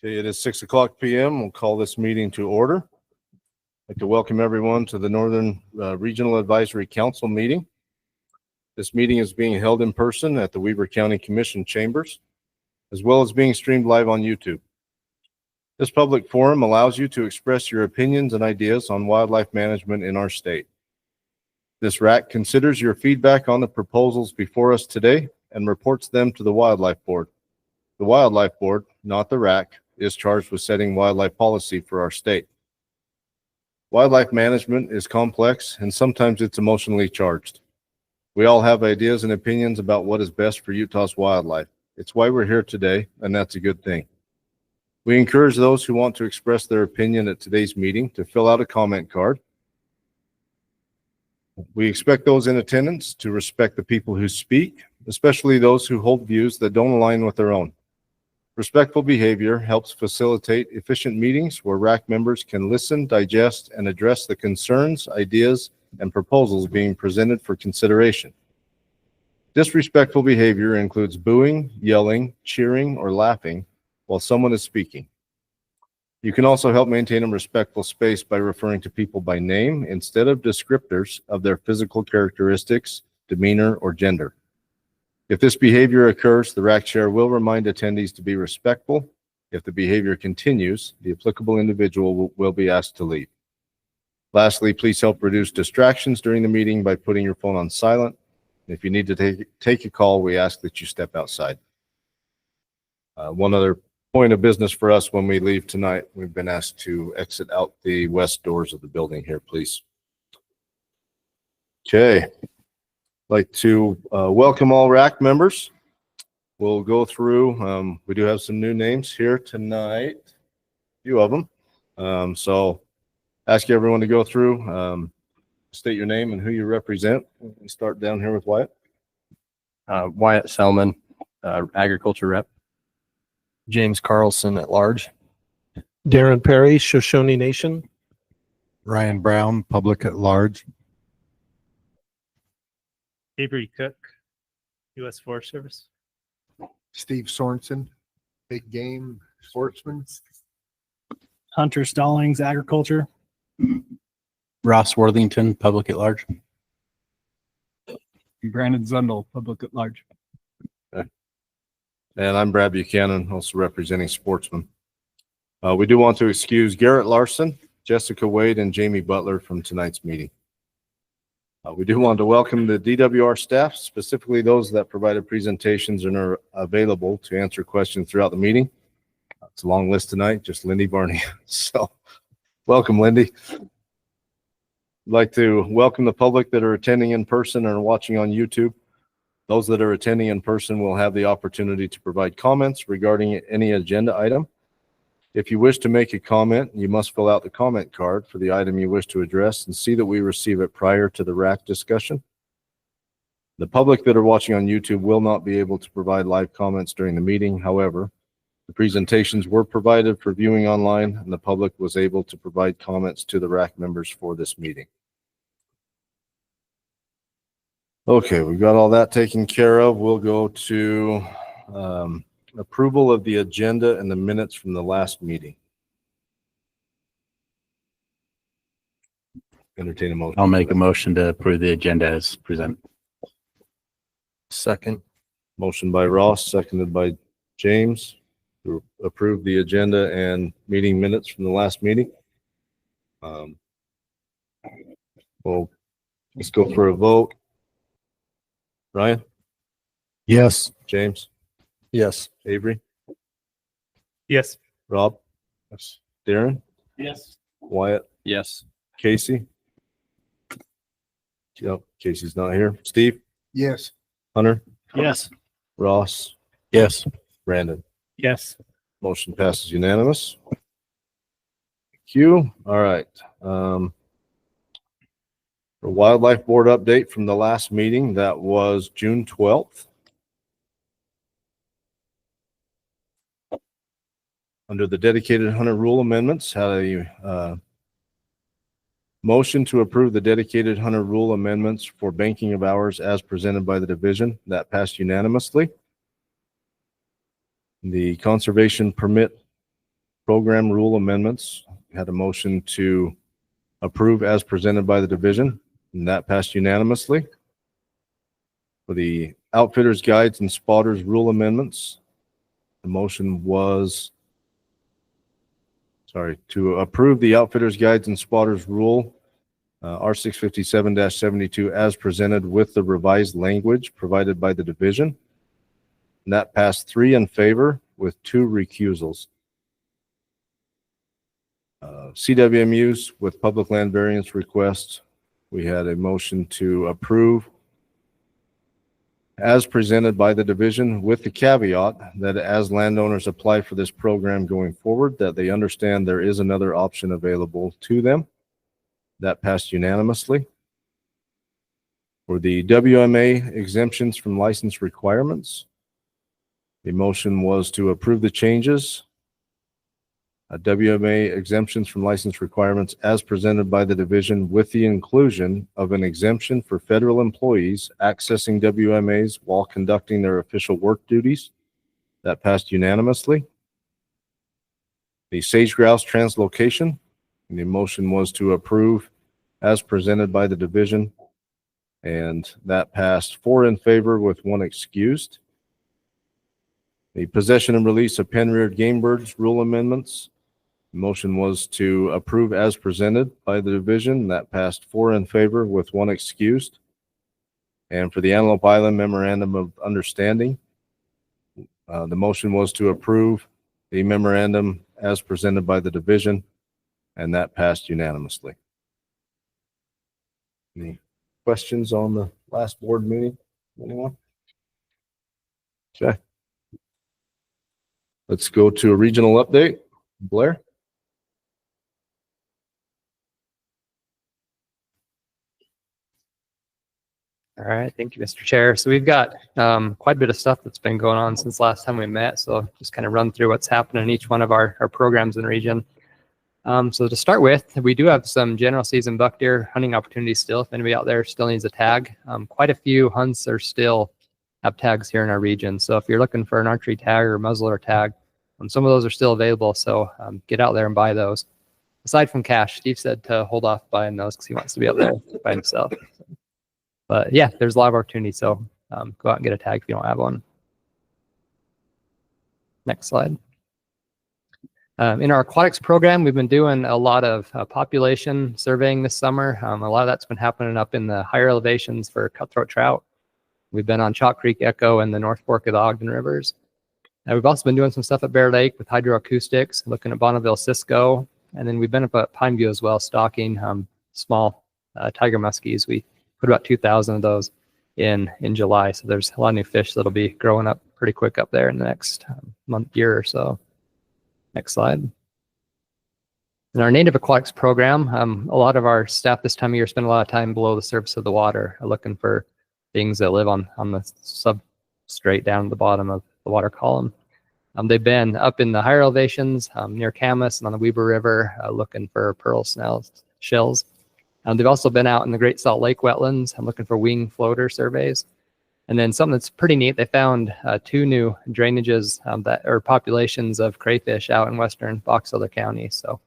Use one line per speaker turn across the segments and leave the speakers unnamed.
Okay, it is 6:00 p.m. We'll call this meeting to order. I'd like to welcome everyone to the Northern Regional Advisory Council meeting. This meeting is being held in person at the Weber County Commission chambers, as well as being streamed live on YouTube. This public forum allows you to express your opinions and ideas on wildlife management in our state. This RAC considers your feedback on the proposals before us today and reports them to the Wildlife Board. The Wildlife Board, not the RAC, is charged with setting wildlife policy for our state. Wildlife management is complex and sometimes it's emotionally charged. We all have ideas and opinions about what is best for Utah's wildlife. It's why we're here today, and that's a good thing. We encourage those who want to express their opinion at today's meeting to fill out a comment card. We expect those in attendance to respect the people who speak, especially those who hold views that don't align with their own. Respectful behavior helps facilitate efficient meetings where RAC members can listen, digest, and address the concerns, ideas, and proposals being presented for consideration. Disrespectful behavior includes booing, yelling, cheering, or laughing while someone is speaking. You can also help maintain a respectful space by referring to people by name instead of descriptors of their physical characteristics, demeanor, or gender. If this behavior occurs, the RAC chair will remind attendees to be respectful. If the behavior continues, the applicable individual will be asked to leave. Lastly, please help reduce distractions during the meeting by putting your phone on silent. If you need to take a call, we ask that you step outside. One other point of business for us when we leave tonight, we've been asked to exit out the west doors of the building here, please. Okay. Like to welcome all RAC members. We'll go through, we do have some new names here tonight, a few of them. So ask everyone to go through, state your name and who you represent. We'll start down here with Wyatt.
Wyatt Selman, agriculture rep.
James Carlson at large.
Darren Perry, Shoshone Nation.
Ryan Brown, public at large.
Avery Cook, U.S. Forest Service.
Steve Sorensen, big game sportsman.
Hunter Stallings, agriculture.
Ross Worthington, public at large.
Brandon Zundel, public at large.
Okay. And I'm Brad Buchanan, also representing sportsmen. We do want to excuse Garrett Larson, Jessica Wade, and Jamie Butler from tonight's meeting. We do want to welcome the DWR staff, specifically those that provided presentations and are available to answer questions throughout the meeting. It's a long list tonight, just Lindy Barney. So welcome, Lindy. I'd like to welcome the public that are attending in person or watching on YouTube. Those that are attending in person will have the opportunity to provide comments regarding any agenda item. If you wish to make a comment, you must fill out the comment card for the item you wish to address and see that we receive it prior to the RAC discussion. The public that are watching on YouTube will not be able to provide live comments during the meeting. However, the presentations were provided for viewing online and the public was able to provide comments to the RAC members for this meeting. Okay, we've got all that taken care of. We'll go to approval of the agenda and the minutes from the last meeting. Entertain a motion.
I'll make a motion to approve the agenda as presented.
Second.
Motion by Ross, seconded by James to approve the agenda and meeting minutes from the last meeting. Well, let's go for a vote. Ryan?
Yes.
James?
Yes.
Avery?
Yes.
Rob? Yes. Darren?
Yes.
Wyatt?
Yes.
Casey? Yep, Casey's not here. Steve?
Yes.
Hunter?
Yes.
Ross?
Yes.
Brandon?
Yes.
Motion passes unanimous. Thank you. All right. The Wildlife Board update from the last meeting, that was June 12th. Under the dedicated hunter rule amendments, had a motion to approve the dedicated hunter rule amendments for banking of hours as presented by the division. That passed unanimously. The conservation permit program rule amendments. We had a motion to approve as presented by the division, and that passed unanimously. For the outfitters guides and spotters rule amendments, the motion was to approve the outfitters guides and spotters rule R657-72 as presented with the revised language provided by the division. And that passed 3 in favor with 2 recusals. CWMUs with public land variance request, we had a motion to approve as presented by the division with the caveat that as landowners apply for this program going forward, that they understand there is another option available to them. That passed unanimously. For the WMA exemptions from license requirements, the motion was to approve the changes. WMA exemptions from license requirements as presented by the division with the inclusion of an exemption for federal employees accessing WMAs while conducting their official work duties. That passed unanimously. The sage grouse translocation, the motion was to approve as presented by the division, and that passed 4 in favor with 1 excused. The possession and release of pen-reared game birds rule amendments, the motion was to approve as presented by the division. That passed 4 in favor with 1 excused. And for the Antelope Island Memorandum of Understanding, the motion was to approve the memorandum as presented by the division, and that passed unanimously. Any questions on the last board meeting? Anyone? Okay. Let's go to a regional update. Blair?
All right, thank you, Mr. Chair. So we've got quite a bit of stuff that's been going on since last time we met. So I'll just kind of run through what's happening in each one of our programs in the region. So to start with, we do have some general season buck deer hunting opportunities still. If anybody out there still needs a tag, quite a few hunts are still have tags here in our region. So if you're looking for an archery tag or muzzleloader tag, some of those are still available. So get out there and buy those. Aside from cash, Steve said to hold off buying those because he wants to be out there by himself. But yeah, there's a lot of opportunity. So go out and get a tag if you don't have one. Next slide. In our aquatics program, we've been doing a lot of population surveying this summer. A lot of that's been happening up in the higher elevations for cutthroat trout. We've been on Chalk Creek Echo and the North Fork of the Ogden Rivers. We've also been doing some stuff at Bear Lake with hydroacoustics, looking at Bonneville Cisco. And then we've been up at Pineview as well, stalking small tiger muskies. We put about 2,000 of those in July. So there's a lot of new fish that'll be growing up pretty quick up there in the next year or so. Next slide. In our native aquatics program, a lot of our staff this time of year spend a lot of time below the surface of the water, looking for things that live on the substrate down at the bottom of the water column. They've been up in the higher elevations near Camas and on the Weber River looking for pearl shells. They've also been out in the Great Salt Lake wetlands looking for wing floater surveys. And then something that's pretty neat, they found 2 new drainages that are populations of crayfish out in western Box Elder County. So,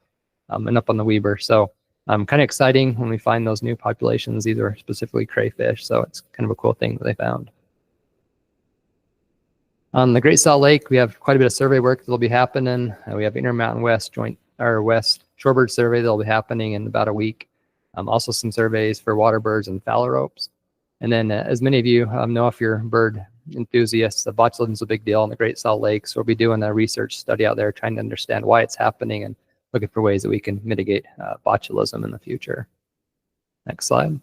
and up on the Weber. So kind of exciting when we find those new populations. These are specifically crayfish. So it's kind of a cool thing that they found. On the Great Salt Lake, we have quite a bit of survey work that'll be happening. We have Intermountain West West Shorebird survey that'll be happening in about a week. Also some surveys for water birds and fallow ropes. And then as many of you know, if you're bird enthusiasts, the botulism is a big deal in the Great Salt Lake. So we'll be doing a research study out there trying to understand why it's happening and looking for ways that we can mitigate botulism in the future. Next slide.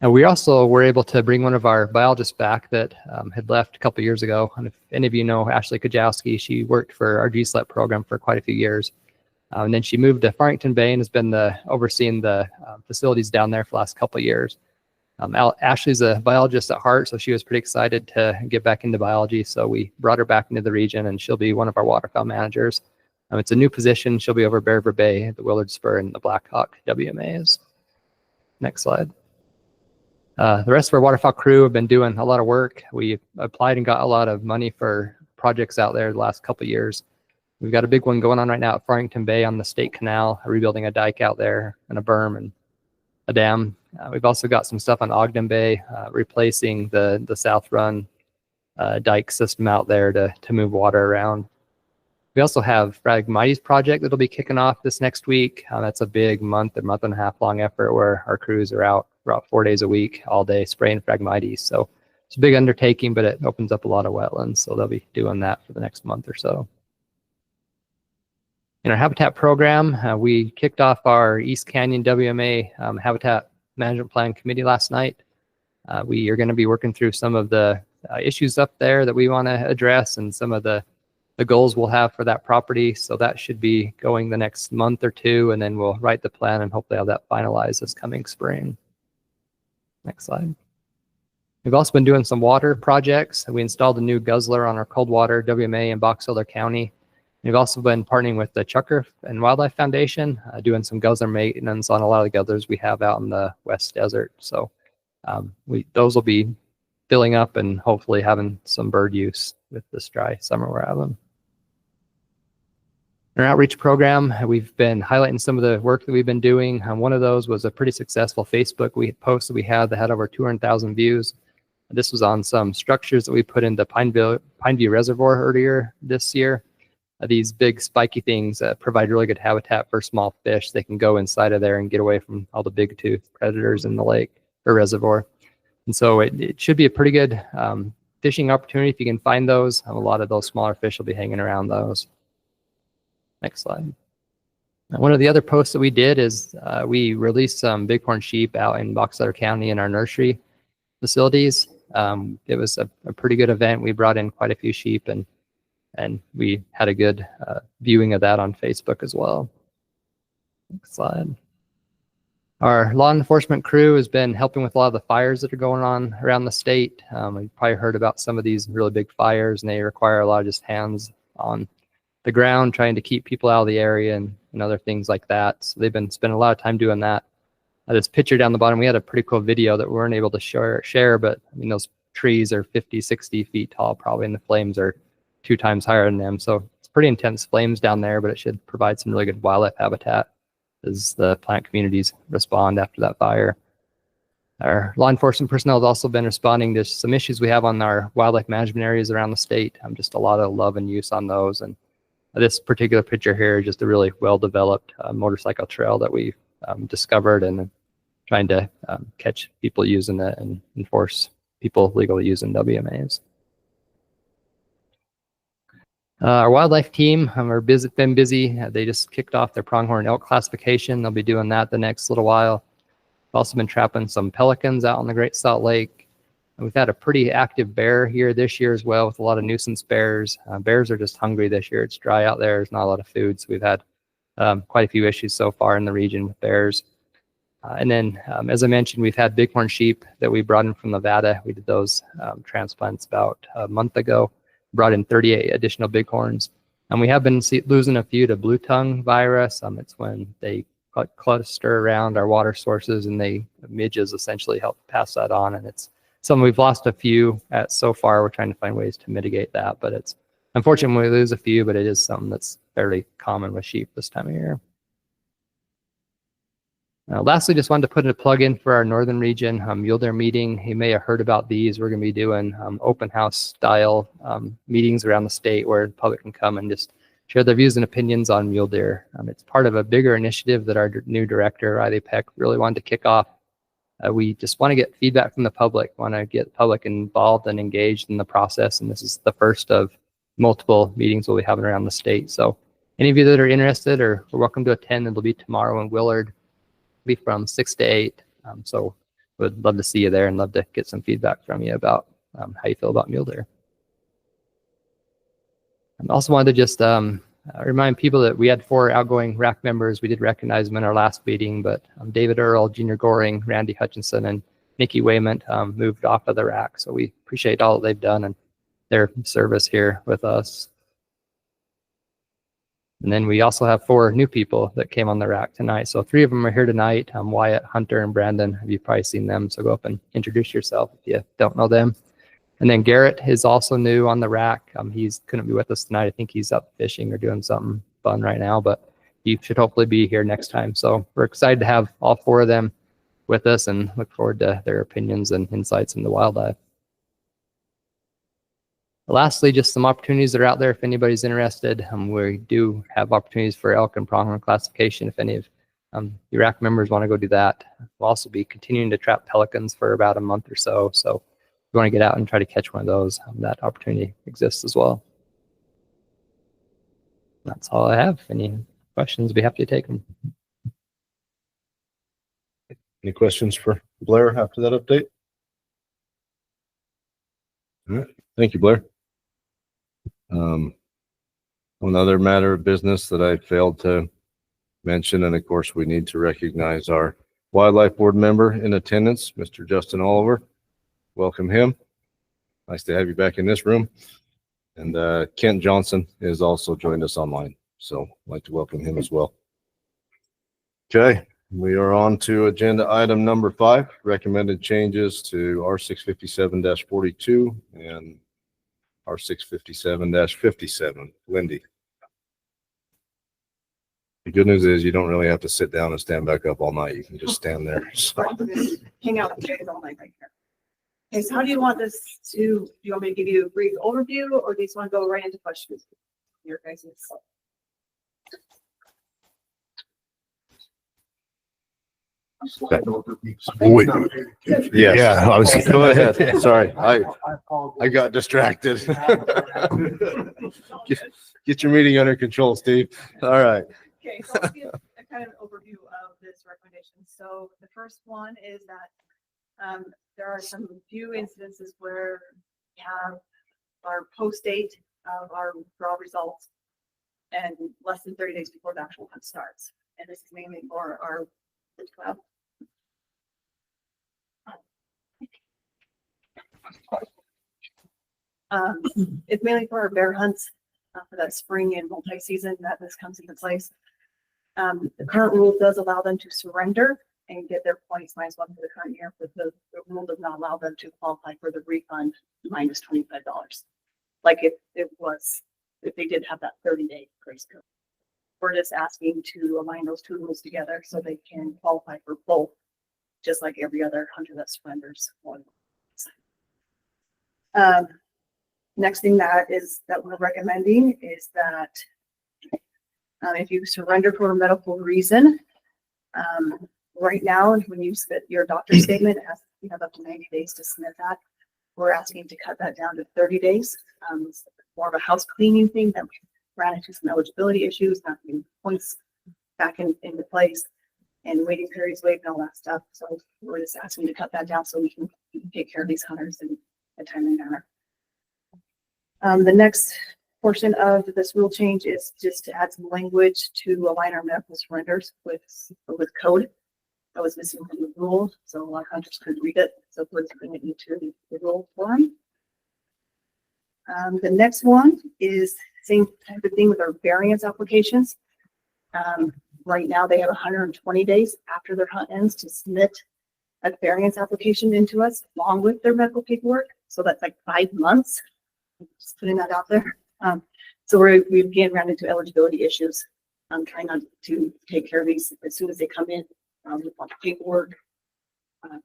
And we also were able to bring one of our biologists back that had left a couple years ago. And if any of you know Ashley Kajowski, she worked for our GSLEP program for quite a few years. And then she moved to Farmington Bay and has been overseeing the facilities down there for the last couple of years. Ashley's a biologist at heart, so she was pretty excited to get back into biology. So we brought her back into the region, and she'll be one of our waterfowl managers. It's a new position. She'll be over Bear River Bay, the Willard Spur, and the Blackhawk WMAs. Next slide. The rest of our waterfowl crew have been doing a lot of work. We applied and got a lot of money for projects out there the last couple of years. We've got a big one going on right now at Farmington Bay on the State Canal, rebuilding a dike out there and a berm and a dam. We've also got some stuff on Ogden Bay, replacing the South Run dike system out there to move water around. We also have Phragmites project that'll be kicking off this next week. That's a big month and a half long effort where our crews are out about 4 days a week, all day spraying Phragmites. So it's a big undertaking, but it opens up a lot of wetlands. So they'll be doing that for the next month or so. In our habitat program, we kicked off our East Canyon WMA Habitat Management Plan Committee last night. We are going to be working through some of the issues up there that we want to address and some of the goals we'll have for that property. So that should be going the next month or two, and then we'll write the plan and hopefully have that finalized this coming spring. Next slide. We've also been doing some water projects. We installed a new guzzler on our cold water WMA in Box Elder County. We've also been partnering with the Chucker and Wildlife Foundation, doing some guzzler maintenance on a lot of the guzzlers we have out in the West Desert. So those will be filling up and hopefully having some bird use with this dry summer we're having. In our outreach program, we've been highlighting some of the work that we've been doing. One of those was a pretty successful Facebook post that we had that had over 200,000 views. This was on some structures that we put into Pineview Reservoir earlier this year. These big spiky things provide really good habitat for small fish. They can go inside of there and get away from all the big tooth predators in the lake or reservoir. And so it should be a pretty good fishing opportunity if you can find those. A lot of those smaller fish will be hanging around those. Next slide. Now, one of the other posts that we did is we released some bighorn sheep out in Box Elder County in our nursery facilities. It was a pretty good event. We brought in quite a few sheep and we had a good viewing of that on Facebook as well. Next slide. Our law enforcement crew has been helping with a lot of the fires that are going on around the state. You've probably heard about some of these really big fires, and they require a lot of just hands on the ground trying to keep people out of the area and other things like that. So they've been spending a lot of time doing that. This picture down the bottom, we had a pretty cool video that we weren't able to share, but I mean, those trees are 50, 60 feet tall probably, and the flames are 2 times higher than them. So it's pretty intense flames down there, but it should provide some really good wildlife habitat as the plant communities respond after that fire. Our law enforcement personnel has also been responding to some issues we have on our wildlife management areas around the state. Just a lot of love and use on those. And this particular picture here is just a really well-developed motorcycle trail that we discovered and trying to catch people using it and enforce people legally using WMAs. Our wildlife team been busy. They just kicked off their pronghorn elk classification. They'll be doing that the next little while. We've also been trapping some pelicans out on the Great Salt Lake. And we've had a pretty active bear here this year as well with a lot of nuisance bears. Bears are just hungry this year. It's dry out there. There's not a lot of food. So we've had quite a few issues so far in the region with bears. And then, as I mentioned, we've had bighorn sheep that we brought in from Nevada. We did those transplants about a month ago. Brought in 38 additional bighorns. And we have been losing a few to blue tongue virus. It's when they cluster around our water sources and midges essentially help pass that on. And it's something we've lost a few at so far. We're trying to find ways to mitigate that, but it's unfortunate we lose a few, but it is something that's fairly common with sheep this time of year. Lastly, just wanted to put a plug in for our Northern Region Mule Deer meeting. You may have heard about these. We're going to be doing open house style meetings around the state where the public can come and just share their views and opinions on mule deer. It's part of a bigger initiative that our new director, Riley Peck, really wanted to kick off. We just want to get feedback from the public, want to get the public involved and engaged in the process. And this is the first of multiple meetings we'll be having around the state. So any of you that are interested are welcome to attend. It'll be tomorrow in Willard. Be from 6 to 8. So would love to see you there and love to get some feedback from you about how you feel about mule deer. I also wanted to just remind people that we had 4 outgoing RAC members. We did recognize them in our last meeting, but David Earl, Junior Goring, Randy Hutchinson, and Nikki Waymont moved off of the RAC. So we appreciate all that they've done and their service here with us. And then we also have 4 new people that came on the RAC tonight. So 3 of them are here tonight. Wyatt, Hunter, and Brandon. You've probably seen them. So go up and introduce yourself if you don't know them. And then Garrett is also new on the rack. He's couldn't be with us tonight. I think he's up fishing or doing something fun right now, but he should hopefully be here next time. So we're excited to have all 4 of them with us and look forward to their opinions and insights into wildlife. Lastly, just some opportunities that are out there if anybody's interested. We do have opportunities for elk and pronghorn classification if any of the RAC members want to go do that. We'll also be continuing to trap pelicans for about a month or so. So if you want to get out and try to catch one of those, that opportunity exists as well. That's all I have. Any questions, be happy to take them.
Any questions for Blair after that update? All right. Thank you, Blair. Another matter of business that I failed to mention, and of course, we need to recognize our Wildlife Board member in attendance, Mr. Justin Oliver. Welcome him. Nice to have you back in this room. And Kent Johnson is also joined us online, so I'd like to welcome him as well. Okay, we are on to agenda item number 5, recommended changes to R657-42 and R657-57. Lindy. The good news is you don't really have to sit down and stand back up all night. You can just stand there. So.
Hang out with you guys all night right here. Okay, so how do you want this to, do you want me to give you a brief overview or do you just want to go right into questions? Your guys'
Wait.
Yes.
Yeah, I was.
Go ahead. Sorry, I got distracted. Get your meeting under control, Steve. All right.
Okay, so I'll give a kind of overview of this recommendation. So the first one is that there are some few incidences where we have our post date of our draw results and less than 30 days before the actual hunt starts. And this is mainly for our it's mainly for our bear hunts for that spring and multi-season that this comes into place. The current rule does allow them to surrender and get their points -1 for the current year, but the rule does not allow them to qualify for the refund -$25. Like if they did have that 30-day grace period. We're just asking to align those 2 rules together so they can qualify for both, just like every other hunter that surrenders one. Next thing that we're recommending is that if you surrender for a medical reason, right now, when you submit your doctor's statement, you have up to 90 days to submit that. We're asking to cut that down to 30 days. It's more of a house cleaning thing that we ran into some eligibility issues, not getting points back into place, and waiting periods waived and all that stuff. So we're just asking to cut that down so we can take care of these hunters in a timely manner. The next portion of this rule change is just to add some language to align our medical surrenders with code that was missing from the rule. So a lot of hunters couldn't read it. So we're putting it into the rule form. The next one is same type of thing with our variance applications. Right now they have 120 days after their hunt ends to submit a variance application into us along with their medical paperwork. So that's like 5 months. Just putting that out there. So we again ran into eligibility issues. I'm trying not to take care of these as soon as they come in with the paperwork.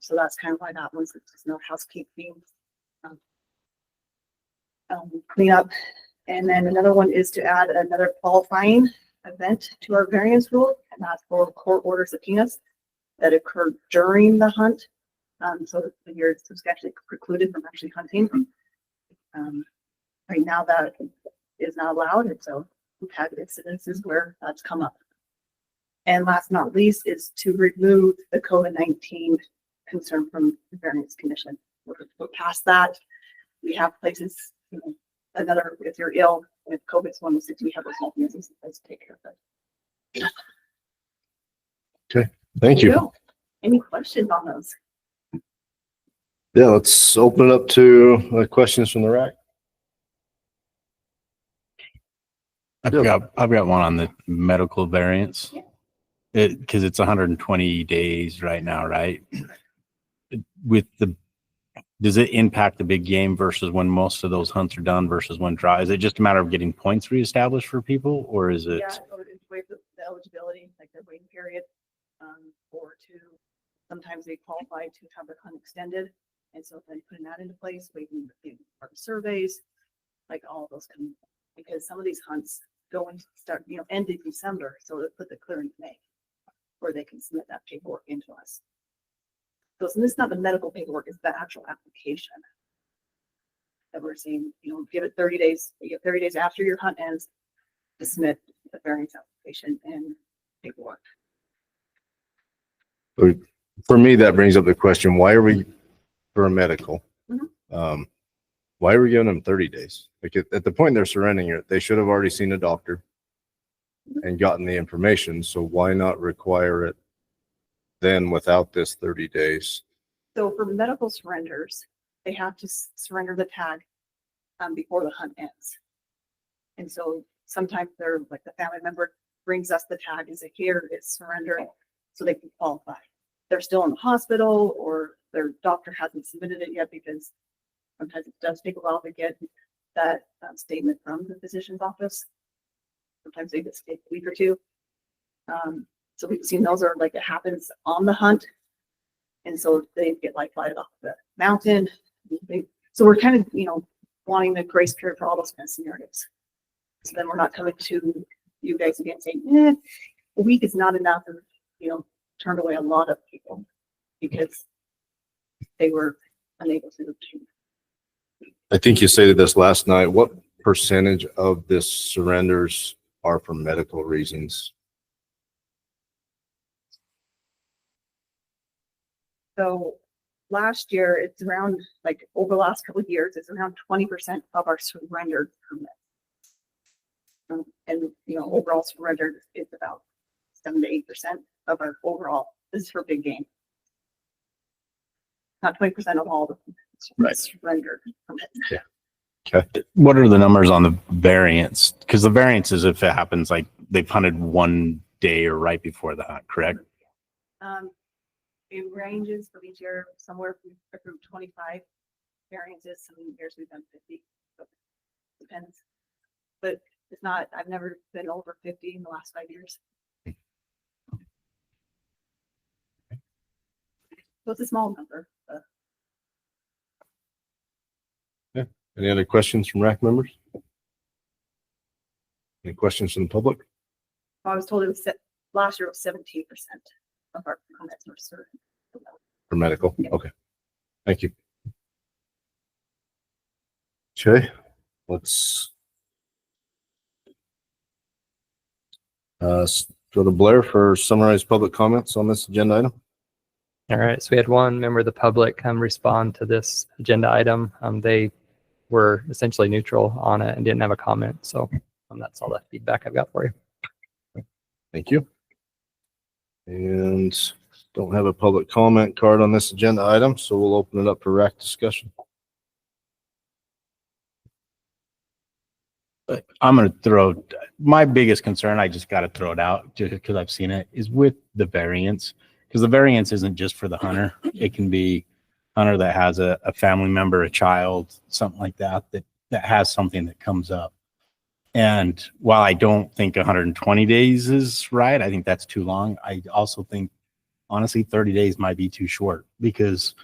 So that's kind of why that one's just no housekeeping. Clean up. And then another one is to add another qualifying event to our variance rule, and that's for court order subpoenas that occurred during the hunt. So that you're substantially precluded from actually hunting. Right now that is not allowed, and so we've had incidences where that's come up. And last but not least is to remove the COVID-19 concern from the variance commission. We're past that. We have places, another, if you're ill with COVID, one of the things we have those mechanisms to take care of that.
Okay, thank you.
Any questions on those?
Yeah, let's open it up to questions from the RAC.
I've got one on the medical variance. Because it's 120 days right now, right? With the does it impact the big game versus when most of those hunts are done versus when dry? Is it just a matter of getting points reestablished for people, or is it?
Yeah, or it's waive the eligibility, like their waiting period, or to, sometimes they qualify to have their hunt extended. And so then putting that into place, waiving the surveys, like all of those come, because some of these hunts go and start, end in December. So they put the clearing in May, where they can submit that paperwork into us. So this is not the medical paperwork, it's the actual application that we're saying, give it 30 days, you get 30 days after your hunt ends to submit the variance application and paperwork.
For me, that brings up the question, why are we, for a medical, why are we giving them 30 days? Like at the point they're surrendering it, they should have already seen a doctor and gotten the information. So why not require it then without this 30 days?
So for medical surrenders, they have to surrender the tag before the hunt ends. And so sometimes they're like the family member brings us the tag and say, here, it's surrendered, so they can qualify. They're still in the hospital or their doctor hasn't submitted it yet, because sometimes it does take a while to get that statement from the physician's office. Sometimes they just take a week or two. So we've seen those are like, it happens on the hunt. And so they get like lighted off the mountain. So we're kind of, wanting the grace period for all those kind of scenarios. So then we're not coming to you guys again saying, a week is not enough, and, turned away a lot of people because they were unable to.
I think you stated this last night. What percentage of this surrenders are for medical reasons?
So last year, it's around, like over the last couple of years, it's around 20% of our surrendered permits. And, overall surrendered is about 7 to 8% of our overall. This is for big game. Not 20% of all the surrendered permits.
Yeah. Okay.
What are the numbers on the variance? Because the variance is if it happens like they've hunted one day or right before the hunt, correct?
It ranges from each year, somewhere from 25 variances. Some years we've done 50. So depends. But it's not, I've never been over 50 in the last 5 years. So it's a small number. But
Any other questions from RAC members? Any questions from the public?
I was told it was last year it was 17% of our permits were certain.
For medical?
Yeah.
Okay. Thank you. Okay, let's go to Blair for summarized public comments on this agenda item.
All right, so we had one member of the public respond to this agenda item. They were essentially neutral on it and didn't have a comment. So that's all the feedback I've got for you.
Thank you. And don't have a public comment card on this agenda item, so we'll open it up for RAC discussion.
I'm going to throw my biggest concern. I just got to throw it out just because I've seen it is with the variance, because the variance isn't just for the hunter. It can be hunter that has a family member, a child, something like that has something that comes up. And while I don't think 120 days is right, I think that's too long. I also think, honestly, 30 days might be too short, because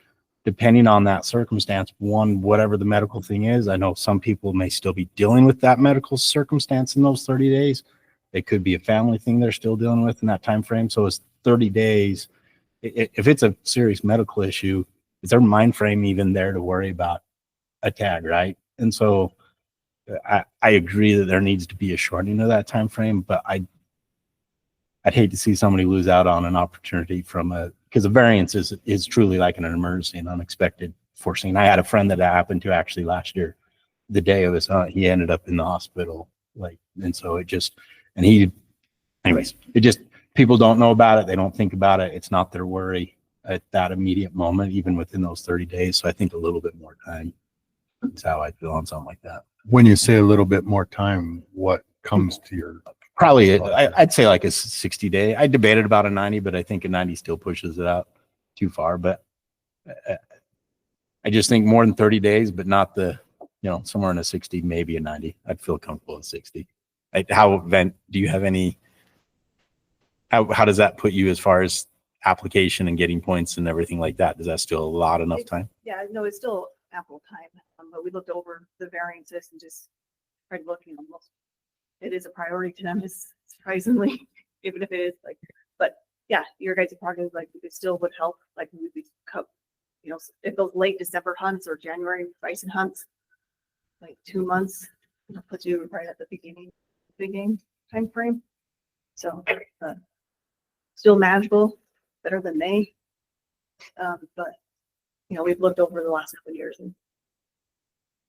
depending on that circumstance, whatever the medical thing is, I know some people may still be dealing with that medical circumstance in those 30 days. It could be a family thing they're still dealing with in that time frame. So it's 30 days. If it's a serious medical issue, is their mind frame even there to worry about a tag, right? And so I agree that there needs to be a shortening of that time frame, but I'd hate to see somebody lose out on an opportunity because a variance is truly like an emergency and unexpected foreseen. I had a friend that happened to actually last year, the day of his hunt, he ended up in the hospital. People don't know about it. They don't think about it. It's not their worry at that immediate moment, even within those 30 days. So I think a little bit more time is how I feel on something like that.
When you say a little bit more time, what comes to your?
Probably, I'd say like a 60-day. I debated about a 90, but I think a 90 still pushes it out too far. But I just think more than 30 days, but not the, somewhere in a 60, maybe a 90. I'd feel comfortable at 60. Do you have any, how does that put you as far as application and getting points and everything like that? Does that still a lot enough time?
Yeah, no, it's still ample time, but we looked over the variances and just tried looking on most. It is a priority to them, is surprisingly, even if it is like, but yeah, your guys' prerogative, like, it still would help, like, we'd be, if those late December hunts or January bison hunts, like 2 months, it'll put you right at the beginning time frame. So, still manageable, better than May. But, we've looked over the last couple of years and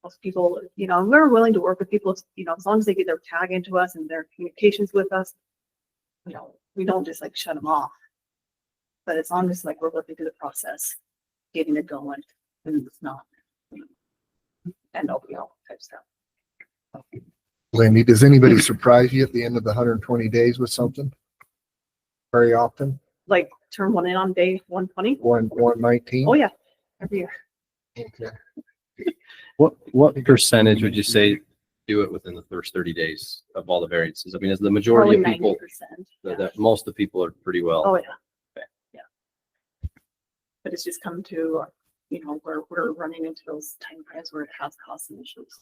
most people, we're willing to work with people, as long as they get their tag into us and their communications with us, we don't just like shut them off. But as long as like we're working through the process, getting it going, and it's not, and type stuff.
Lindy, does anybody surprise you at the end of the 120 days with something? Very often?
Like turn one in on day 120.
119?
Oh yeah, every year.
Okay.
What percentage would you say do it within the first 30 days of all the variances? I mean, is the majority
Probably
of people,
90%.
that most of the people are pretty well.
Oh yeah.
Okay.
Yeah. But it's just come to, where we're running into those time frames where it has caused some issues.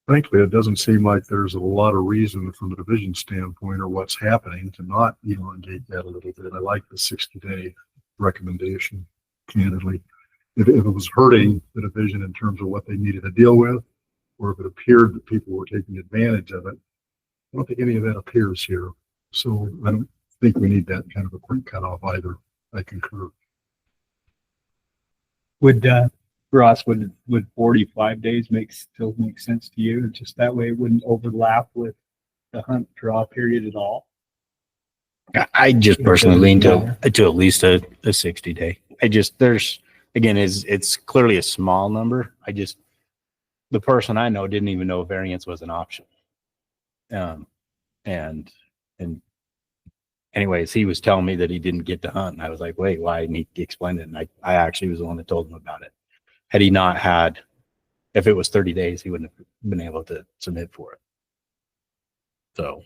Frankly, it doesn't seem like there's a lot of reason from the division standpoint or what's happening to not elongate that a little bit. I like the 60-day recommendation, candidly. If it was hurting the division in terms of what they needed to deal with, or if it appeared that people were taking advantage of it, I don't think any of that appears here. So I don't think we need that kind of a quick cutoff either. I concur.
Ross, would 45 days still make sense to you? Just that way it wouldn't overlap with the hunt draw period at all?
I just personally lean to at least a 60-day. It's clearly a small number. The person I know didn't even know variance was an option. And anyways, he was telling me that he didn't get to hunt. And I was like, wait, why? And he explained it. And I actually was the one that told him about it. Had he not had, if it was 30 days, he wouldn't have been able to submit for it. So,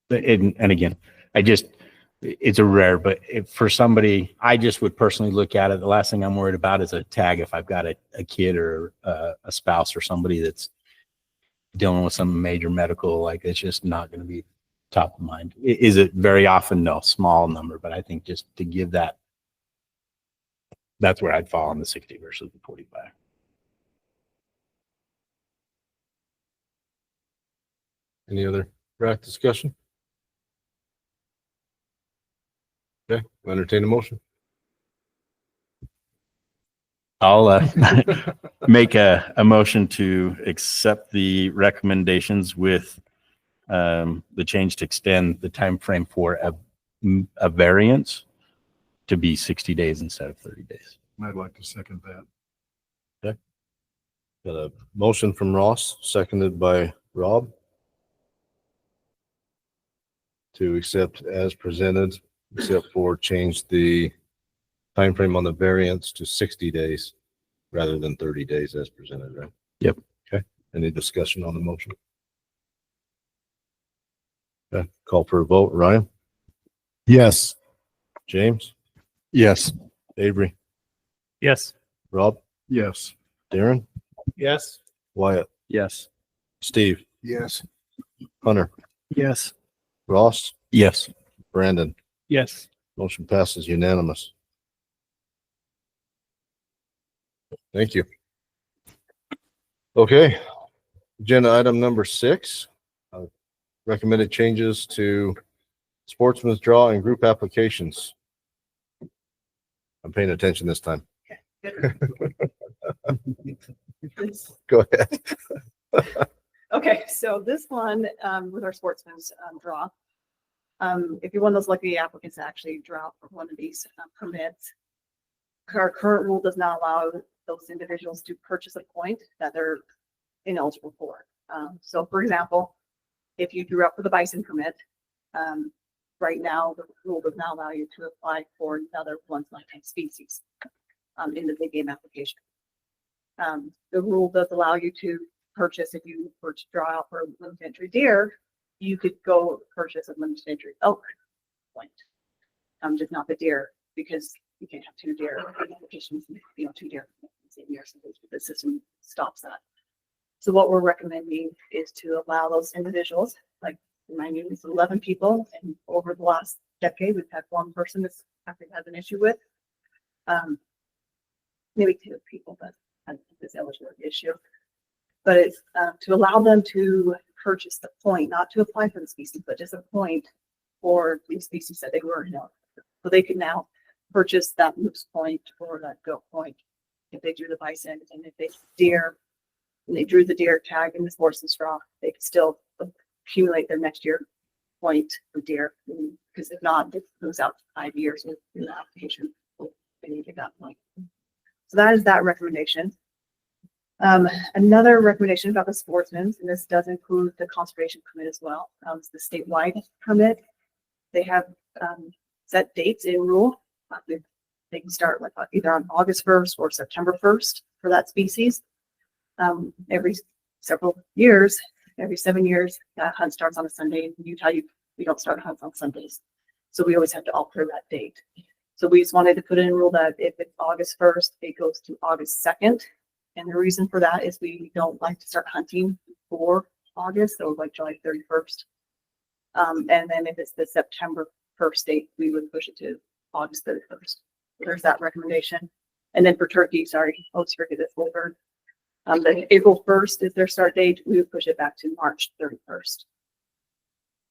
and again, it's a rare, but for somebody, I just would personally look at it. The last thing I'm worried about is a tag. If I've got a kid or a spouse or somebody that's dealing with some major medical, like it's just not going to be top of mind. Is it very often? No, small number, but I think just to give that's where I'd fall on the 60 versus the 45.
Any other RAC discussion? Okay, I'll entertain a motion.
I'll make a motion to accept the recommendations with the change to extend the time frame for a variance to be 60 days instead of 30 days.
I'd like to second that.
Okay. Got a motion from Ross, seconded by Rob, to accept as presented, except for change the time frame on the variance to 60 days rather than 30 days as presented, right?
Yep.
Okay. Any discussion on the motion? Okay. Call for a vote. Ryan?
Yes.
James?
Yes.
Avery?
Yes.
Rob?
Yes.
Darren?
Yes.
Wyatt?
Yes.
Steve?
Yes.
Hunter?
Yes.
Ross?
Yes.
Brandon?
Yes.
Motion passes unanimous. Thank you. Okay. Agenda item number 6. Recommended changes to sportsman's draw and group applications. I'm paying attention this time. Go ahead.
Okay, so this one, with our sportsman's draw, if you're one of those lucky applicants that actually draw for one of these permits, our current rule does not allow those individuals to purchase a point that they're ineligible for. So for example, if you drew up for the bison permit Right now, the rule does not allow you to apply for another once lifetime species in the big game application. The rule does allow you to purchase, if you were to draw out for a limited entry deer, you could go purchase a limited entry elk point. Just not the deer, because you can't have two deer applications, two deer in the same year, so the system stops that. So what we're recommending is to allow those individuals, like remind you, it's 11 people, and over the last decade, we've had one person that's actually has an issue with, maybe 2 people, but this eligibility issue. But it's to allow them to purchase the point, not to apply for the species, but just a point for the species that they were in. So they can now purchase that moose point or that goat point if they drew the bison, and if they deer, and they drew the deer tag in the sports and straw, they can still accumulate their next year point for deer. Because if not, it goes out to 5 years with the application. They need to get that point. So that is that recommendation. Another recommendation about the sportsmen, and this does include the conservation permit as well. It's the statewide permit. They have set dates in rule. They can start like either on August 1st or September 1st for that species. Every several years, every 7 years, that hunt starts on a Sunday. In Utah, we don't start hunts on Sundays. So we always have to alter that date. So we just wanted to put in a rule that if it's August 1st, it goes to August 2nd. And the reason for that is we don't like to start hunting before August, so like July 31st. And then if it's the September 1st date, we would push it to August 31st. There's that recommendation. And then for turkey, sorry, let's forget this little bird. The April 1st is their start date. We would push it back to March 31st.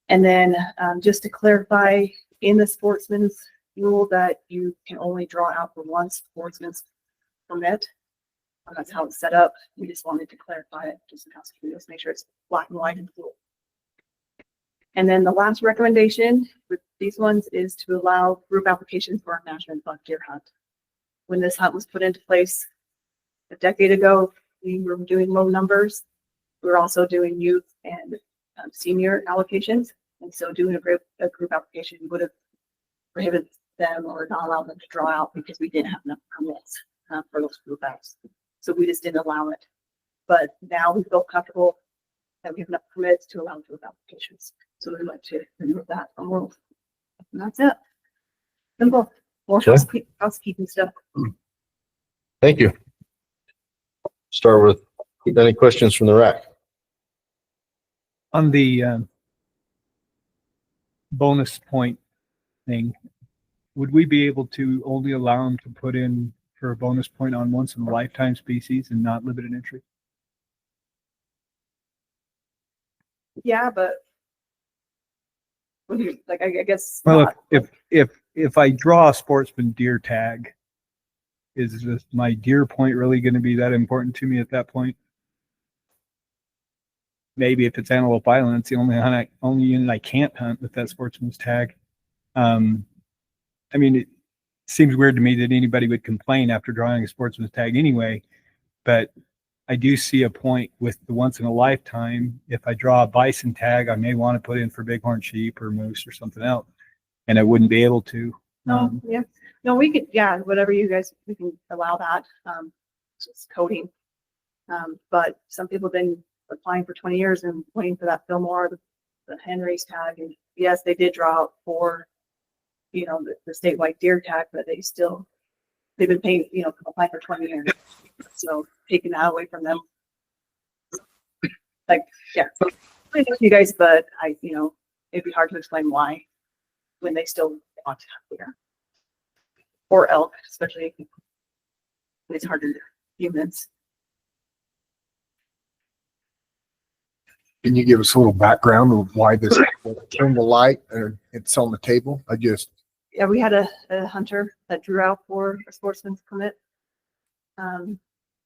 And then just to clarify, in the sportsman's rule that you can only draw out for one sportsman's permit. That's how it's set up. We just wanted to clarify it, just in housekeeping, just make sure it's black and white and cool. And then the last recommendation with these ones is to allow group applications for our management buck deer hunt. When this hunt was put into place a decade ago, we were doing low numbers. We were also doing youth and senior allocations. And so doing a group application would have prohibited them or not allowed them to draw out because we didn't have enough permits for those group apps. So we just didn't allow it. But now we feel comfortable that we have enough permits to allow group applications. So we'd like to remove that from rules. And that's it. Simple. More housekeeping stuff.
Thank you. Start with any questions from the RAC.
On the bonus point thing, would we be able to only allow them to put in for a bonus point on once in a lifetime species and not limited entry?
Yeah, but like I guess.
Well, if I draw a sportsman deer tag, is my deer point really going to be that important to me at that point? Maybe if it's Antelope Island, it's the only unit I can't hunt with that sportsman's tag. I mean, it seems weird to me that anybody would complain after drawing a sportsman's tag anyway, but I do see a point with the once in a lifetime. If I draw a bison tag, I may want to put in for bighorn sheep or moose or something else, and I wouldn't be able to.
Yeah, no, we could, yeah, whatever you guys, we can allow that. Just coding. But some people have been applying for 20 years and waiting for that Fillmore, the hen race tag. And yes, they did draw out for, the statewide deer tag, but they've been paying, applying for 20 years. So taking that away from them. Like, yeah, thank you guys, but it'd be hard to explain why when they still want to have deer or elk, especially when it's hard to humans.
Can you give us a little background of why this came to light and it's on the table?
Yeah, we had a hunter that drew out for a sportsman's permit.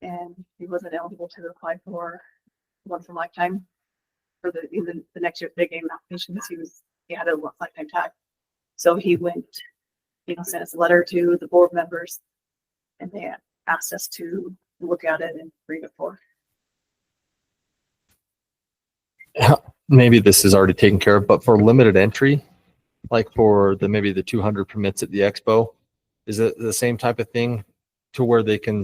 And he wasn't eligible to apply for once in a lifetime for the next year's big game applications. He had a lifetime tag. So he went, sent us a letter to the board members and they asked us to look at it and bring it forward.
Maybe this is already taken care of, but for limited entry, like for the, maybe the 200 permits at the expo, is it the same type of thing to where they can,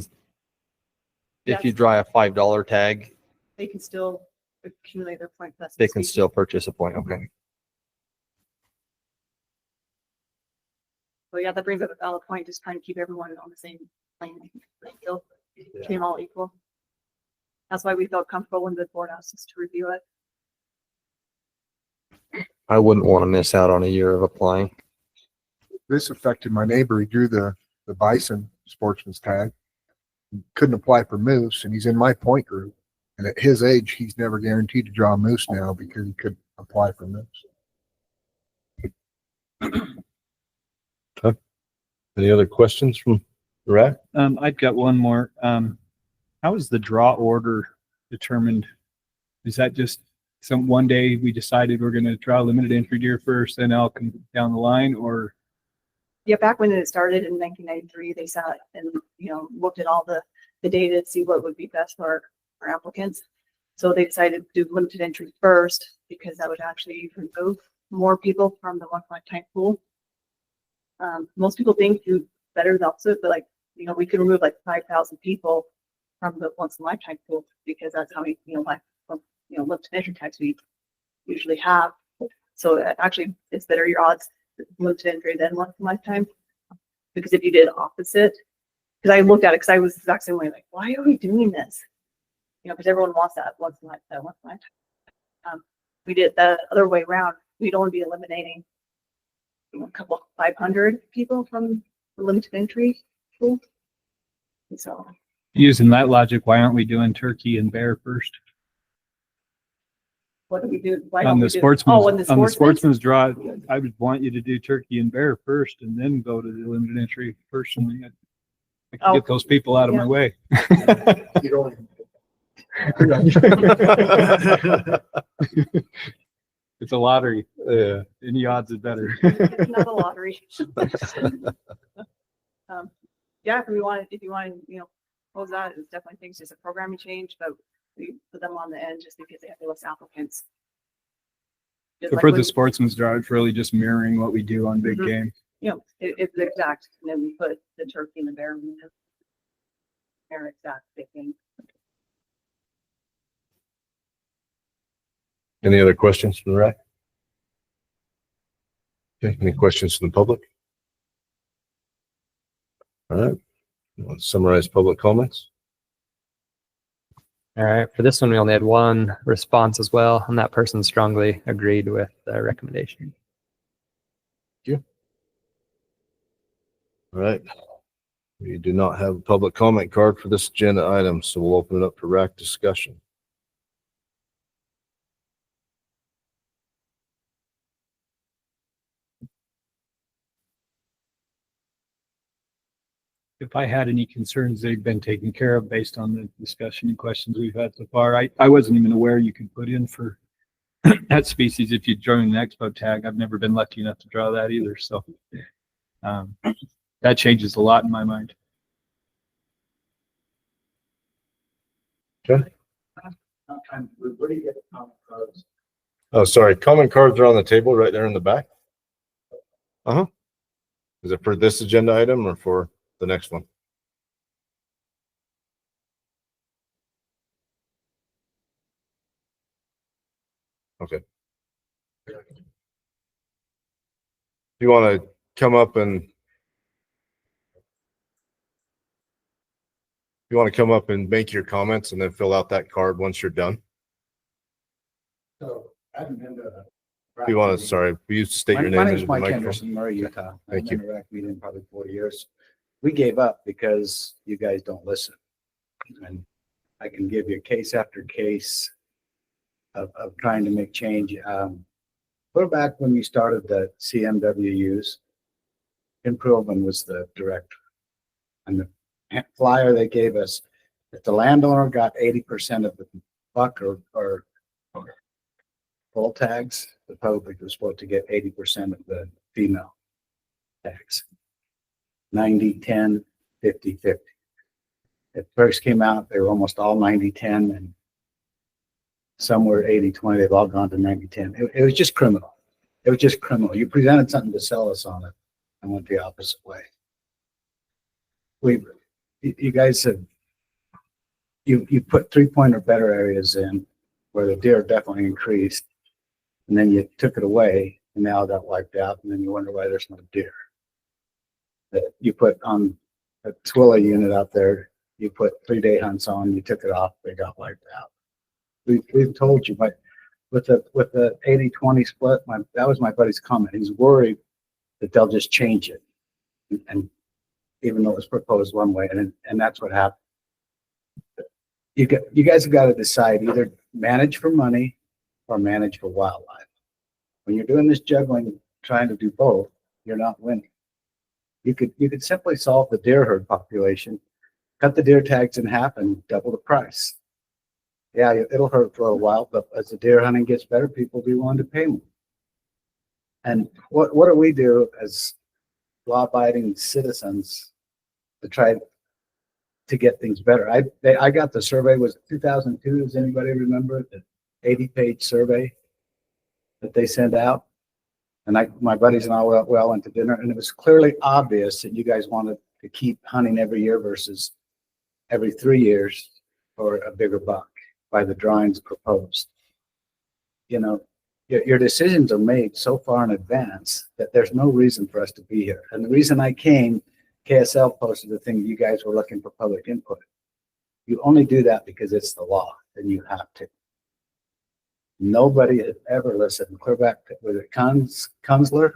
if you
Yes.
draw a $5 tag,
They can still accumulate their point plus.
they can still purchase a point? Okay.
So yeah, that brings up a valid point, just trying to keep everyone on the same plane. Field, keep them all equal. That's why we felt comfortable when the board asked us to review it.
I wouldn't want to miss out on a year of applying.
This affected my neighbor. He drew the bison sportsman's tag. He couldn't apply for moose, and he's in my point group. And at his age, he's never guaranteed to draw a moose now because he couldn't apply for moose.
Any other questions from the RAC?
I've got one more. How is the draw order determined? Is that just one day we decided we're going to draw limited entry deer first, then I'll come down the line, or?
Yeah, back when it started in 1993, they sat and, looked at all the data to see what would be best for our applicants. So they decided to do limited entry first because that would actually remove more people from the once in a lifetime pool. Most people think do better the opposite, but we could remove 5,000 people from the once in a lifetime pool because that's how many, limited entry tags we usually have. So actually it's better your odds limited entry than once in a lifetime. Because if you did opposite, because I looked at it, because I was the exact same way, why are we doing this? Because everyone wants that once in a lifetime. We did the other way around. We'd only be eliminating a couple 500 people from the limited entry pool. And so
Using that logic, why aren't we doing turkey and bear first?
what do we do? Why
On
don't
the
we do?
sportsman's,
Oh, on the
sportsman's draw, I would want you to do turkey and bear first and then go to the limited entry personally. I can get those people out of my way.
You don't.
It's a lottery.
Yeah.
Any odds is better.
It's not a lottery. Yeah, if you want, close that, it's definitely things, just a programming change, but we put them on the end just because they have less applicants. Just
So
like
for
when-
the sportsman's draw, it's really just mirroring what we do on big
Mhm.
game.
It's the exact, and then we put the turkey and the bear. They're exact big thing.
Any other questions from the RAC? Okay, any questions from the public? All right, let's summarize public comments.
All right, for this one, we only had one response as well, and that person strongly agreed with the recommendation.
All right. We do not have a public comment card for this agenda item, so we'll open it up for RAC discussion.
If I had any concerns, they've been taken care of based on the discussion and questions we've had so far. I wasn't even aware you could put in for that species if you join an expo tag. I've never been lucky enough to draw that either. So that changes a lot in my mind.
Okay. Oh, sorry. Comment cards are on the table right there in the back. Uh-huh. Is it for this agenda item or for the next one? Okay. If you want to come up and make your comments and then fill out that card once you're done.
So I haven't been to.
If you want to, sorry, will you state your name?
My
into
name's
the
Mike
microphone?
Henderson, Murray, Utah.
Thank you.
I've been to RAC meeting probably 4 years. We gave up because you guys don't listen. And I can give you case after case of trying to make change. Put back when we started the CMWUs, Tim Perlman was the director. And the flyer they gave us, if the landowner got 80% of the buck or bull tags, the public was supposed to get 80% of the female tags. 90-10, 50-50. It first came out, they were almost all 90-10, and some were 80-20. They've all gone to 90-10. It was just criminal. It was just criminal. You presented something to sell us on it and went the opposite way. You guys have, you put 3-point or better areas in where the deer definitely increased, and then you took it away and now it got wiped out, and then you wonder why there's no deer. That you put on a Twilla unit out there, you put 3-day hunts on, you took it off, they got wiped out. We've told you, but with the 80-20 split, that was my buddy's comment. He's worried that they'll just change it, and even though it was proposed one way, and that's what happened. You guys have got to decide, either manage for money or manage for wildlife. When you're doing this juggling, trying to do both, you're not winning. You could simply solve the deer herd population, cut the deer tags in half, and double the price. Yeah, it'll hurt for a while, but as the deer hunting gets better, people will be willing to pay more. And what do we do as law-abiding citizens to try to get things better? I got the survey, was 2002. Does anybody remember the 80-page survey that they sent out? And my buddies and I went to dinner, and it was clearly obvious that you guys wanted to keep hunting every year versus every 3 years for a bigger buck by the drawings proposed. You know, your decisions are made so far in advance that there's no reason for us to be here. And the reason I came, KSL posted the thing, you guys were looking for public input. You only do that because it's the law, and you have to. Nobody had ever listened. Clear back, was it Kunzler?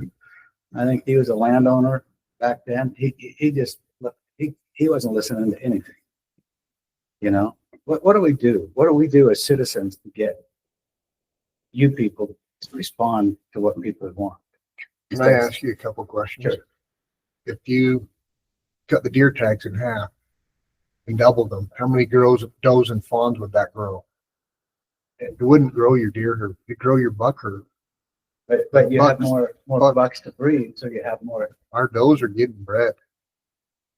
I think he was a landowner back then. He wasn't listening to anything. You know, what do we do? What do we do as citizens to get you people to respond to what people want?
Can I ask you a couple questions?
Sure.
If you cut the deer tags in half and double them, how many does and fawns would that grow? It wouldn't grow your deer herd. It'd grow your buck herd.
But you have
Bucks.
more bucks to breed, so you have more.
Our does are getting bred.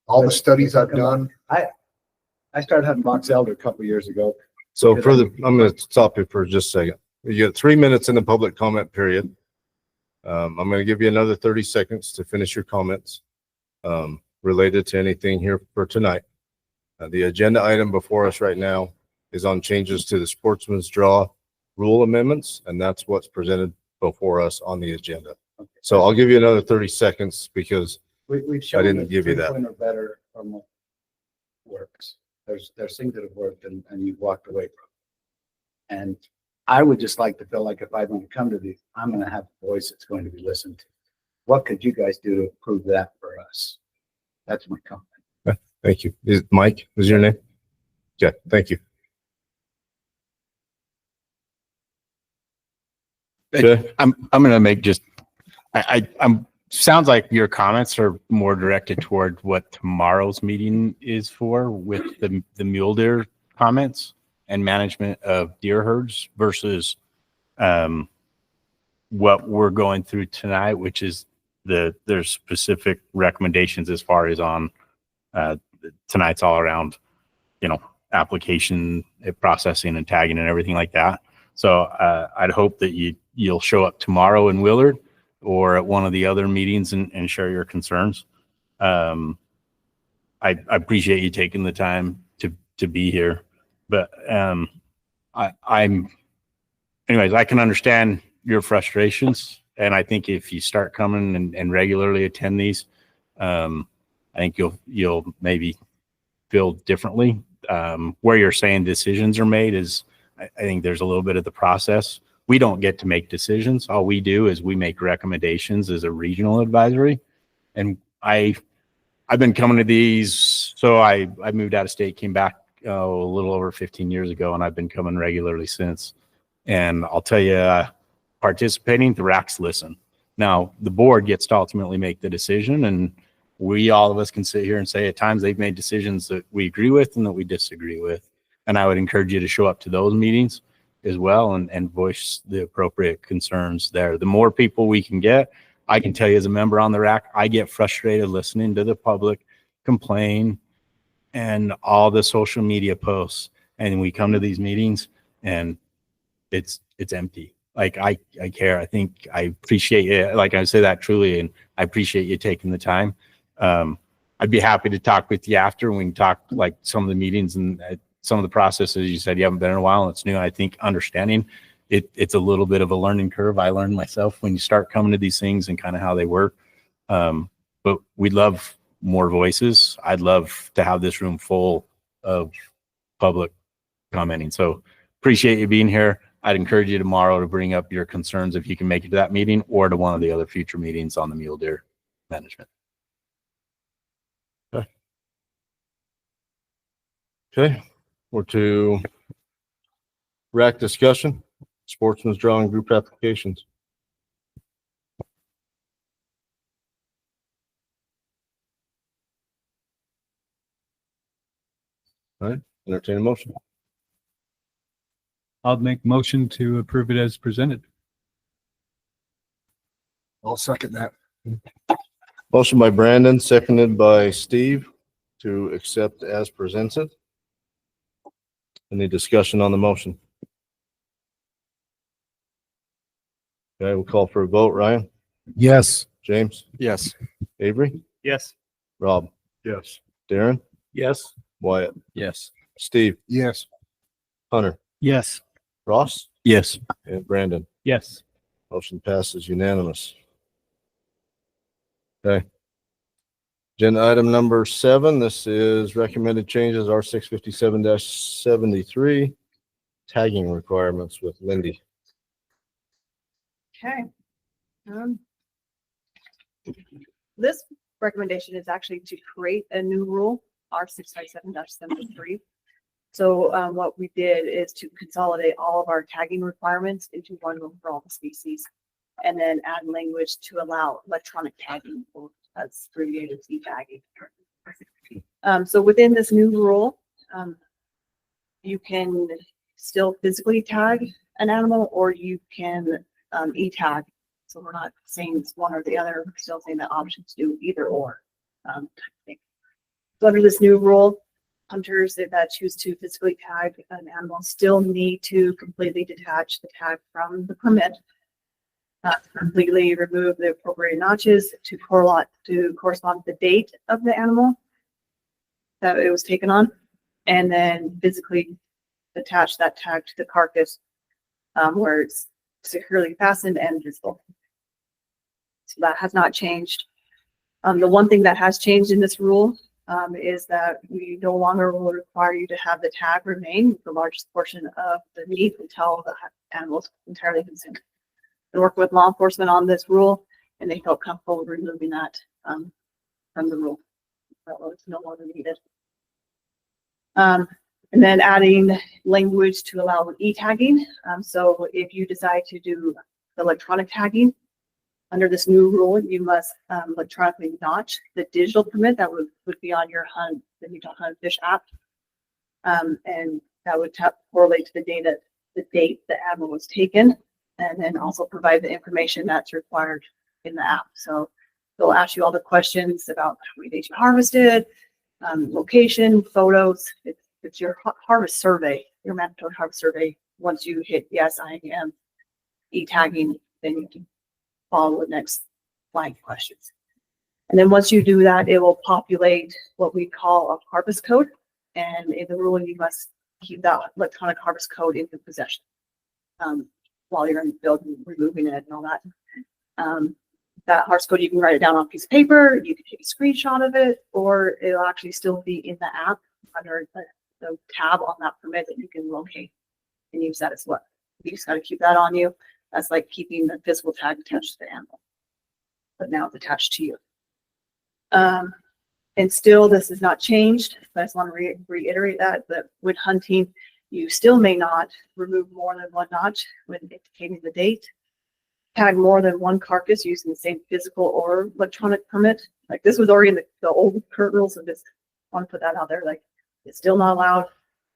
All the studies I've done.
I started hunting box elder a couple years ago.
So I'm going to stop you for just a second. You got 3 minutes in the public comment period. I'm going to give you another 30 seconds to finish your comments related to anything here for tonight. The agenda item before us right now is on changes to the sportsman's draw rule amendments, and that's what's presented before us on the agenda.
Okay.
So I'll give you another 30 seconds because
We've shown
I didn't
that
give you that.
3-point or better or more works. There's things that have worked and you've walked away from. And I would just like to feel like if I'm going to come to these, I'm going to have a voice that's going to be listened to. What could you guys do to improve that for us? That's my comment.
Thank you. Mike, is your name? Yeah, thank you. Okay.
I'm going to make just, I'm sounds like your comments are more directed toward what tomorrow's meeting is for with the mule deer comments and management of deer herds versus what we're going through tonight, which is there's specific recommendations as far as on tonight's all around, application processing and tagging and everything like that. So I'd hope that you'll show up tomorrow in Willard or at one of the other meetings and share your concerns. I appreciate you taking the time to be here, but anyways, I can understand your frustrations. And I think if you start coming and regularly attend these, I think you'll maybe feel differently. Where you're saying decisions are made is, I think there's a little bit of the process. We don't get to make decisions. All we do is we make recommendations as a regional advisory. And I've been coming to these. So I moved out of state, came back a little over 15 years ago, and I've been coming regularly since. And I'll tell you, participating, the RACs listen. Now, the board gets to ultimately make the decision, and all of us can sit here and say at times they've made decisions that we agree with and that we disagree with. And I would encourage you to show up to those meetings as well and voice the appropriate concerns there. The more people we can get, I can tell you as a member on the RAC, I get frustrated listening to the public complain and all the social media posts. And we come to these meetings and it's empty. like I care. I think I appreciate it. Like I say that truly, and I appreciate you taking the time. I'd be happy to talk with you after, and we can talk like some of the meetings and some of the processes. You said you haven't been in a while and it's new. I think understanding it's a little bit of a learning curve. I learned myself when you start coming to these things and kind of how they work. But we'd love more voices. I'd love to have this room full of public commenting. So appreciate you being here. I'd encourage you tomorrow to bring up your concerns if you can make it to that meeting or to one of the other future meetings on the mule deer management.
Okay, we're to RAC discussion, sportsman's drawing group applications. All right, entertain a motion.
I'll make motion to approve it as presented.
I'll second that.
Motion by Brandon, seconded by Steve to accept as presented. Any discussion on the motion? Okay, we'll call for a vote. Ryan?
Yes.
James?
Yes.
Avery?
Yes.
Rob?
Yes.
Darren?
Yes.
Wyatt?
Yes.
Steve?
Yes.
Hunter?
Yes.
Ross?
Yes.
And Brandon?
Yes.
Motion passes unanimous. Okay. Agenda item number 7. This is recommended changes R657-73 tagging requirements with Lindy.
Okay. This recommendation is actually to create a new rule, R657-73. So what we did is to consolidate all of our tagging requirements into one rule for all the species, and then add language to allow electronic tagging, or as abbreviated e-tagging. So within this new rule, you can still physically tag an animal, or you can e-tag. So we're not saying it's one or the other, we're still saying that options do either or type thing. So under this new rule, hunters that choose to physically tag an animal still need to completely detach the tag from the permit, completely remove the appropriate notches to correspond with the date of the animal that it was taken on, and then physically attach that tag to the carcass where it's securely fastened and visible. So that has not changed. The one thing that has changed in this rule is that we no longer will require you to have the tag remain the largest portion of the meat until the animal is entirely consumed. I worked with law enforcement on this rule, and they felt comfortable with removing that from the rule. That was no longer needed. And then adding language to allow e-tagging. So if you decide to do electronic tagging, under this new rule, you must electronically notch the digital permit that would be on your hunt, the Utah Hunt Fish app. And that would correlate to the date the animal was taken, and then also provide the information that's required in the app. So they'll ask you all the questions about how many days you harvested, location, photos. It's your harvest survey, your mandatory harvest survey. Once you hit yes, I am e-tagging, then you can follow the next blank questions. And then once you do that, it will populate what we call a harvest code. And in the rule, you must keep that electronic harvest code in your possession while you're in the field and removing it and all that. That harvest code, you can write it down on a piece of paper, you can take a screenshot of it, or it'll actually still be in the app under the tab on that permit that you can locate and use that as well. You just got to keep that on you. That's like keeping the physical tag attached to the animal, but now it's attached to you. And still, this is not changed. I just want to reiterate that with hunting, you still may not remove more than one notch when indicating the date. Tag more than one carcass using the same physical or electronic permit. Like this was already in the old current rules, so just want to put that out there. Like it's still not allowed.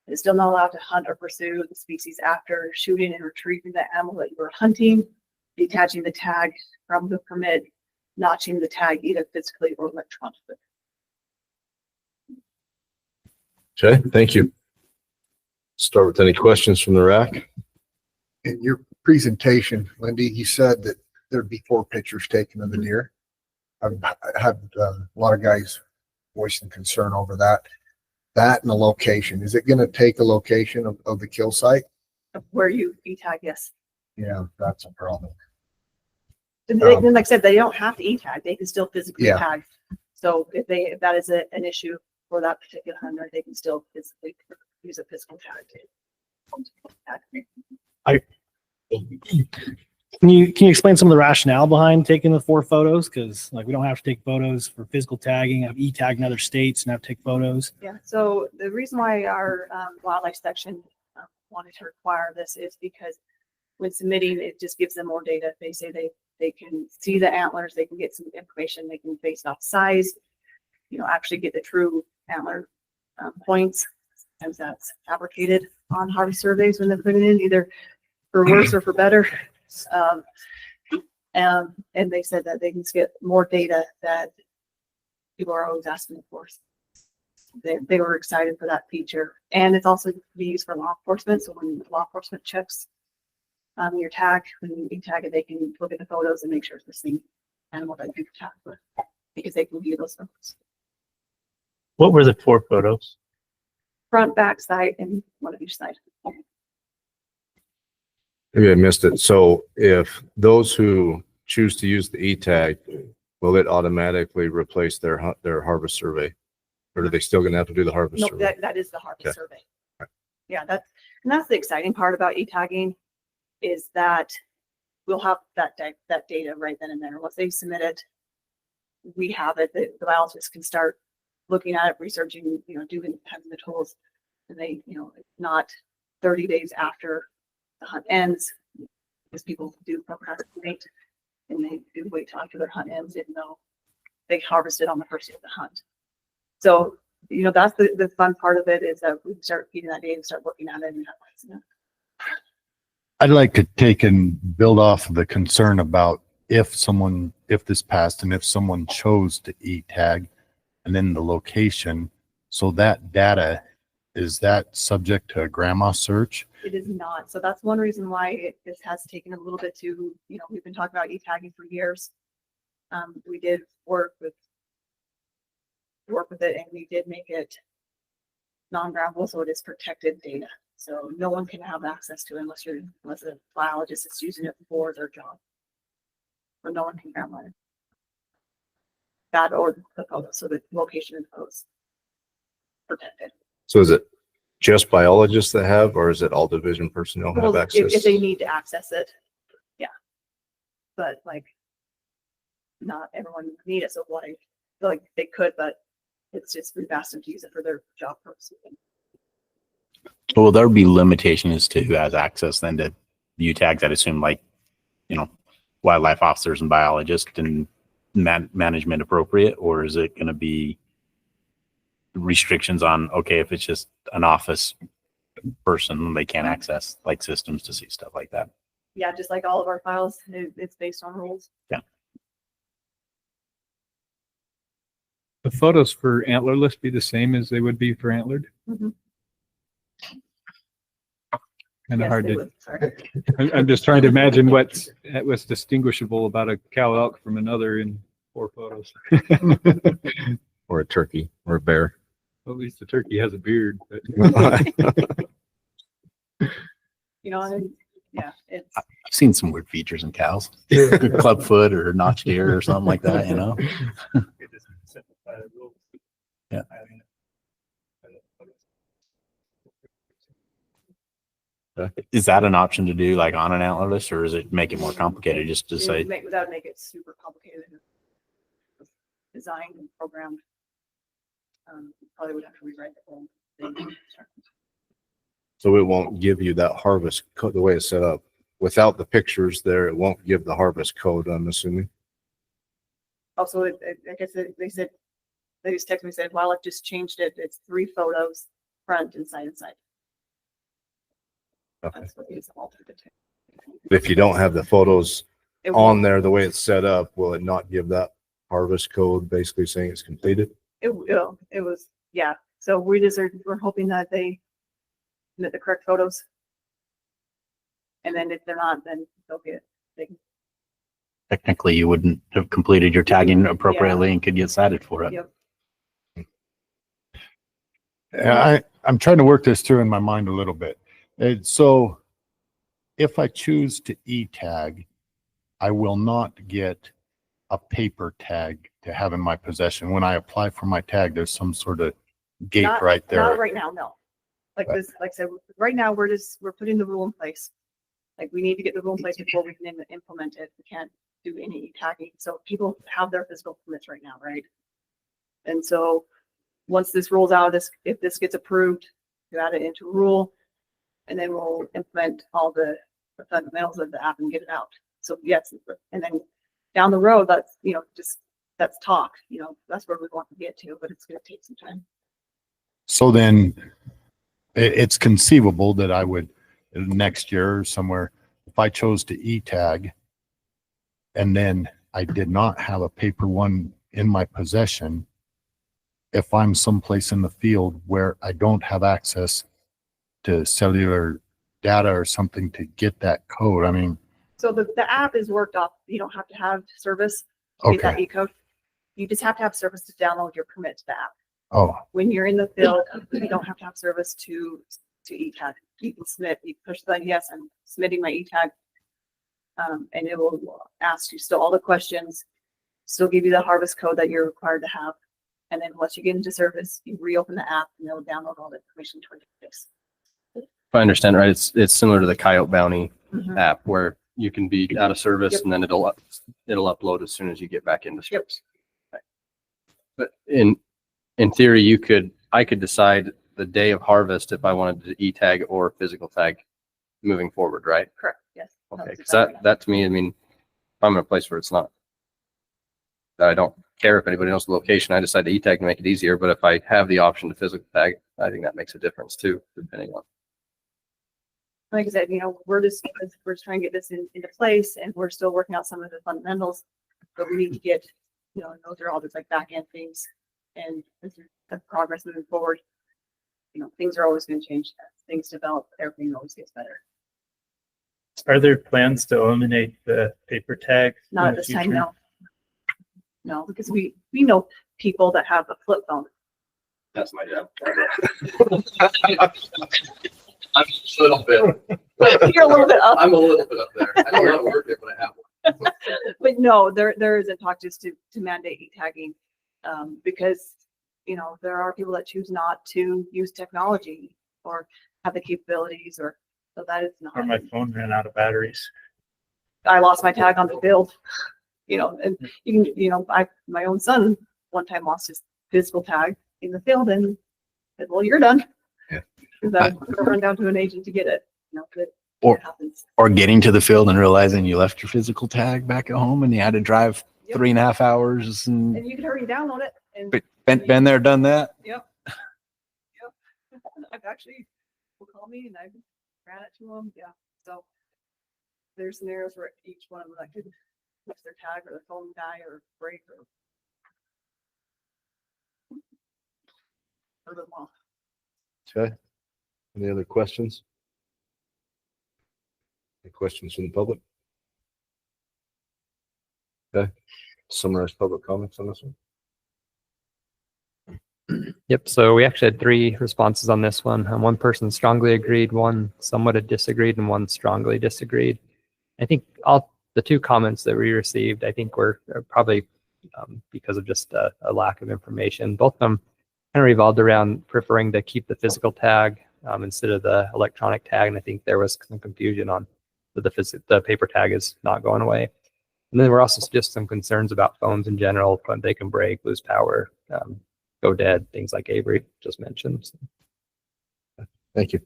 It's still not allowed to hunt or pursue the species after shooting and retrieving the animal that you were hunting, detaching the tag from the permit, notching the tag either physically or electronically.
Okay, thank you. Start with any questions from the RAC.
And your presentation, Lindy, you said that there'd be 4 pictures taken of the deer. I've had a lot of guys voicing concern over that. That and the location. Is it going to take a location of the kill site?
Where you E-tag, yes.
Yeah, that's a problem.
And like I said, they don't have to E-tag. They can still physically
Yeah.
tag. So if that is an issue for that particular hunter, they can still physically use a physical tag.
Can you explain some of the rationale behind taking the 4 photos? Because like we don't have to take photos for physical tagging. I've e-tagged in other states and have to take photos.
Yeah. So the reason why our wildlife section wanted to require this is because when submitting, it just gives them more data. They say they can see the antlers, they can get some information, they can base off size, actually get the true antler points. Sometimes that's fabricated on harvest surveys when they put it in, either for worse or for better. And they said that they can get more data that people are always asking for. They were excited for that feature, and it's also to be used for law enforcement. So when law enforcement checks your tag, when you tag it, they can look at the photos and make sure it's the same animal that you tagged with, because they can view those photos.
What were the 4 photos?
Front, back, side, and one of each side.
Maybe I missed it. So if those who choose to use the E-tag, will it automatically replace their harvest survey? Or are they still going to have to do the harvest
No,
survey?
that is the harvest
Okay.
survey. Yeah, that's the exciting part about e-tagging, is that we'll have that data right then and there. Once they submit it, we have it. The biologists can start looking at it, researching, doing having the tools, and they, not 30 days after the hunt ends, because people do procrastinate and they do wait till after their hunt ends, even though they harvested on the first day of the hunt. So, that's the fun part of it, is that we start feeding that data and start looking at it. And
I'd like to take and build off of the concern about if this passed and if someone chose to e-tag and then the location. So that data, is that subject to a grandma search?
it is not. So that's one reason why this has taken a little bit to, we've been talking about e-tagging for years. We did work with it, and we did make it non-grabbable, so it is protected data. So no one can have access to it unless a biologist is using it for their job. But no one can grab it. That or the photo, so the location of the photos protected.
So is it just biologists that have, or is it all division personnel have
Well,
access?
if they need to access it, yeah. But not everyone would need it, so they could, but it's just, we've asked them to use it for their job purposes.
Well, there would be limitation as to who has access then to view tags. I'd assume wildlife officers and biologists and management appropriate, or is it going to be restrictions on, okay, if it's just an office person, they can't access systems to see stuff like that?
Yeah, just like all of our files, it's based on rules.
Yeah.
The photos for antlerless be the same as they would be for antlered?
Mhm.
Kind of
Yes,
hard
they
to,
would. Sorry.
I'm just trying to imagine what's distinguishable about a cow elk from another in 4 photos.
Or a turkey or a bear?
At least the turkey has a beard, but
And yeah, it's,
I've seen some weird features in cows, clubfoot or notched ear or something like that,
It doesn't simplify the rules.
Yeah. Is that an option to do on an antlerless, or is it make it more complicated just to say?
that would make it super complicated. Designed and programmed. Probably would have to rewrite the whole thing.
So it won't give you that harvest code the way it's set up. Without the pictures there, it won't give the harvest code, I'm assuming.
Also, I guess they said, they just texted me and said, well, I've just changed it. It's 3 photos, front and side and side.
Okay.
That's what it's altered it to.
If you don't have the photos
It
on
won't-
there the way it's set up, will it not give that harvest code basically saying it's completed?
It will. It was, yeah. So we're hoping that they submit the correct photos. And then if they're not, then they'll get, they can,
Technically, you wouldn't have completed your tagging appropriately and could get cited for it.
yep.
I'm trying to work this through in my mind a little bit. So if I choose to e-tag, I will not get a paper tag to have in my possession. When I apply for my tag, there's some sort of gate
Not-
right there.
Not right now, no. Like this, like I said, right now, we're putting the rule in place. Like, we need to get the rule in place before we can implement it. We can't do any tagging. So people have their physical permits right now, right? And so once this rolls out, if this gets approved, you add it into a rule, and then we'll implement all the fundamentals of the app and get it out. So yes, and then down the road, that's, that's talk, that's where we want to get to, but it's going to take some time.
So then it's conceivable that I would next year or somewhere, if I chose to e-tag and then I did not have a paper one in my possession, if I'm someplace in the field where I don't have access to cellular data or something to get that code, I mean.
So the app is worked off. You don't have to have service to get that
Okay.
e-code. You just have to have service to download your permit to the app.
Oh,
When you're in the field, you don't have to have service to e-tag. You can submit, you push the yes, I'm submitting my e-tag. And it will ask you still all the questions, still give you the harvest code that you're required to have. And then once you get into service, you reopen the app and it'll download all the information to this.
If I understand right, it's similar to the Coyote Bounty
Mhm.
app where you can be out of service
Yep.
and then it'll upload as soon as you get back into
Yep.
service. Right. But in theory, I could decide the day of harvest if I wanted to e-tag or physical tag moving forward, right?
Correct, yes.
Okay,
That's
because
exactly
that to me, I mean, if I'm in a place where it's not, that I don't care if anybody knows the location, I decide to e-tag to make it easier, but if I have the option to physical tag, I think that makes a difference too, depending on.
Like I said, we're just trying to get this into place and we're still working out some of the fundamentals, but we need to get, those are all just like back end things. And as the progress moving forward, things are always going to change. As things develop, everything always gets better.
Are there plans to eliminate the paper tag?
Not
in
at
the
this time,
future?
no. No, because we know people that have a flip phone.
That's my job. I'm a little bit.
You're a little bit up.
I'm a little bit up there. I don't want to work it, but I have one.
But no, there isn't talk just to mandate e-tagging, because, there are people that choose not to use technology or have the capabilities so that is not.
Or my phone ran out of batteries.
I lost my tag on the field, and you can, my own son one time lost his physical tag in the field and said, well, you're done.
Yeah.
Because I'm going to run down to an agent to get it, but
Or-
it happens.
Or getting to the field and realizing you left your physical tag back at home and you had to drive
Yep.
3.5 hours and
And you can already download it and.
been there, done that.
Yep. Yep. I've actually, will call me and I ran it to them. Yeah. So there's scenarios where each one of them that could lose their tag or their phone die or break or them off.
Okay. Any other questions? Any questions from the public? Okay. Summarize public comments on this one.
Yep. So we actually had 3 responses on this one. One person strongly agreed, one somewhat disagreed, and one strongly disagreed. I think all the 2 comments that we received, I think were probably because of just a lack of information. Both of them kind of revolved around preferring to keep the physical tag instead of the electronic tag. And I think there was some confusion on that the paper tag is not going away. And then there were also just some concerns about phones in general, when they can break, lose power, go dead, things like Avery just mentioned.
Thank you.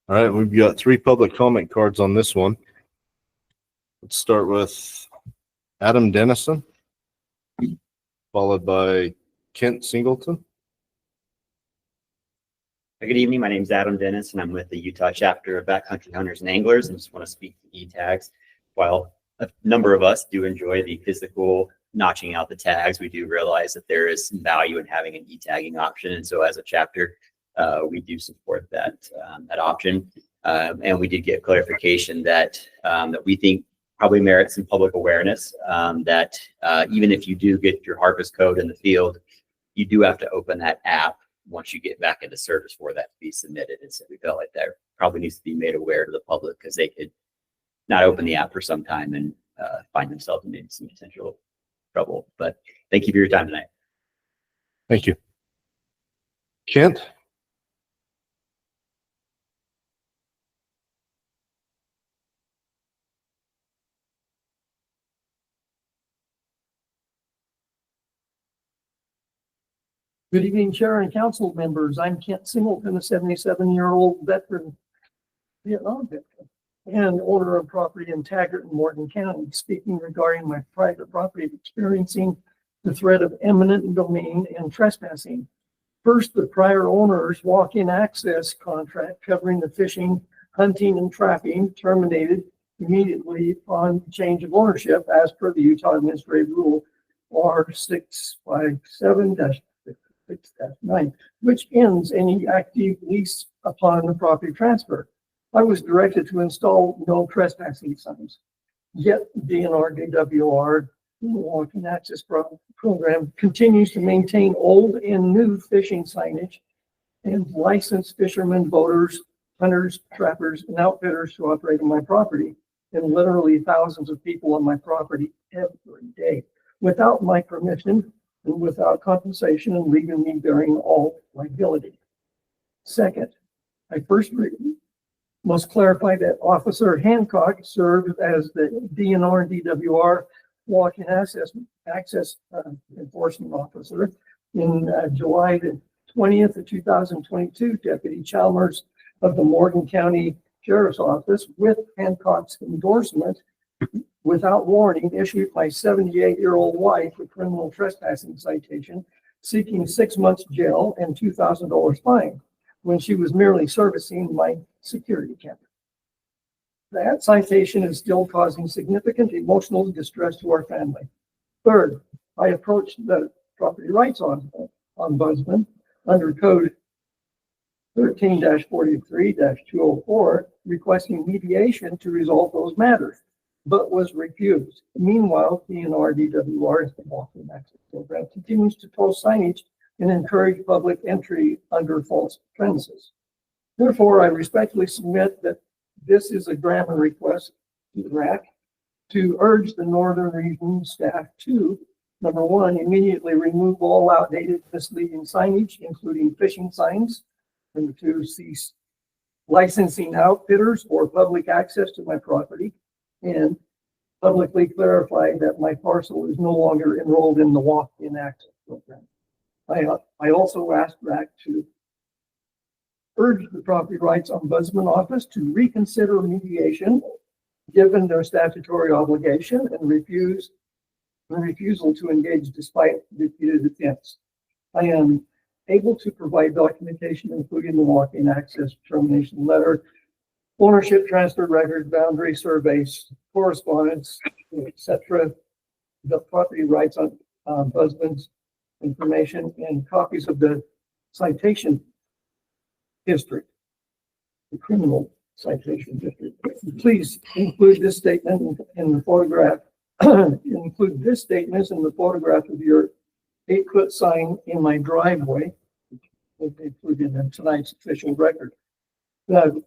All right, we've got 3 public comment cards on this one. Let's start with Adam Dennison, followed by Kent Singleton.
Good evening. My name is Adam Dennis, and I'm with the Utah chapter of Backcountry Hunters and Anglers, and just want to speak to e-tags. While a number of us do enjoy the physical notching out the tags, we do realize that there is some value in having an e-tagging option. And so as a chapter, we do support that option. And we did get clarification that, that we think probably merits some public awareness, that even if you do get your harvest code in the field, you do have to open that app once you get back into service for that to be submitted. And so we felt like that probably needs to be made aware to the public, because they could not open the app for some time and find themselves in maybe some potential trouble. But thank you for your time tonight.
Thank you. Kent?
Good evening, Chair and Council members. I'm Kent Singleton, a 77-year-old veteran, Vietnam veteran, and owner of property in Taggart and Morgan County, speaking regarding my private property experiencing the threat of eminent domain and trespassing. First, the prior owner's walk-in access contract covering the fishing, hunting, and trapping terminated immediately upon change of ownership as per the Utah Administrative Rule R657-6-9, which ends any active lease upon the property transfer. I was directed to install no trespassing signs. Yet DNR DWR Walking Access Program continues to maintain old and new fishing signage and licensed fishermen, boaters, hunters, trappers, and outfitters to operate on my property, and literally thousands of people on my property every day without my permission and without compensation, and leaving me bearing all liability. Second, I first must clarify that Officer Hancock served as the DNR DWR Walk-in Access Enforcement Officer in July the 20th of 2022. Deputy Chalmers of the Morgan County Sheriff's Office, with Hancock's endorsement, without warning, issued my 78-year-old wife a criminal trespassing citation seeking 6 months jail and $2,000 fine when she was merely servicing my security camera. That citation is still causing significant emotional distress to our family. Third, I approached the property rights ombudsman under code 13-43-204 requesting mediation to resolve those matters, but was refused. Meanwhile, DNR DWR's Walking Access Program continues to post signage and encourage public entry under false premises. Therefore, I respectfully submit that this is a grammar request to the RAC to urge the Northern Region staff to, number one, immediately remove all outdated misleading signage, including fishing signs. Number two, cease licensing outfitters or public access to my property, and publicly clarify that my parcel is no longer enrolled in the Walk-in Access Program. I also asked RAC to urge the Property Rights Ombudsman Office to reconsider mediation given their statutory obligation and refusal to engage despite repeated attempts. I am able to provide documentation, including the walk-in access termination letter, ownership transfer records, boundary surveys, correspondence, etc., the Property Rights Ombudsman's information, and copies of the citation history, the criminal citation history. Please include this statement in the photograph. Include this statement in the photograph of your 8-foot sign in my driveway, included in tonight's official record. The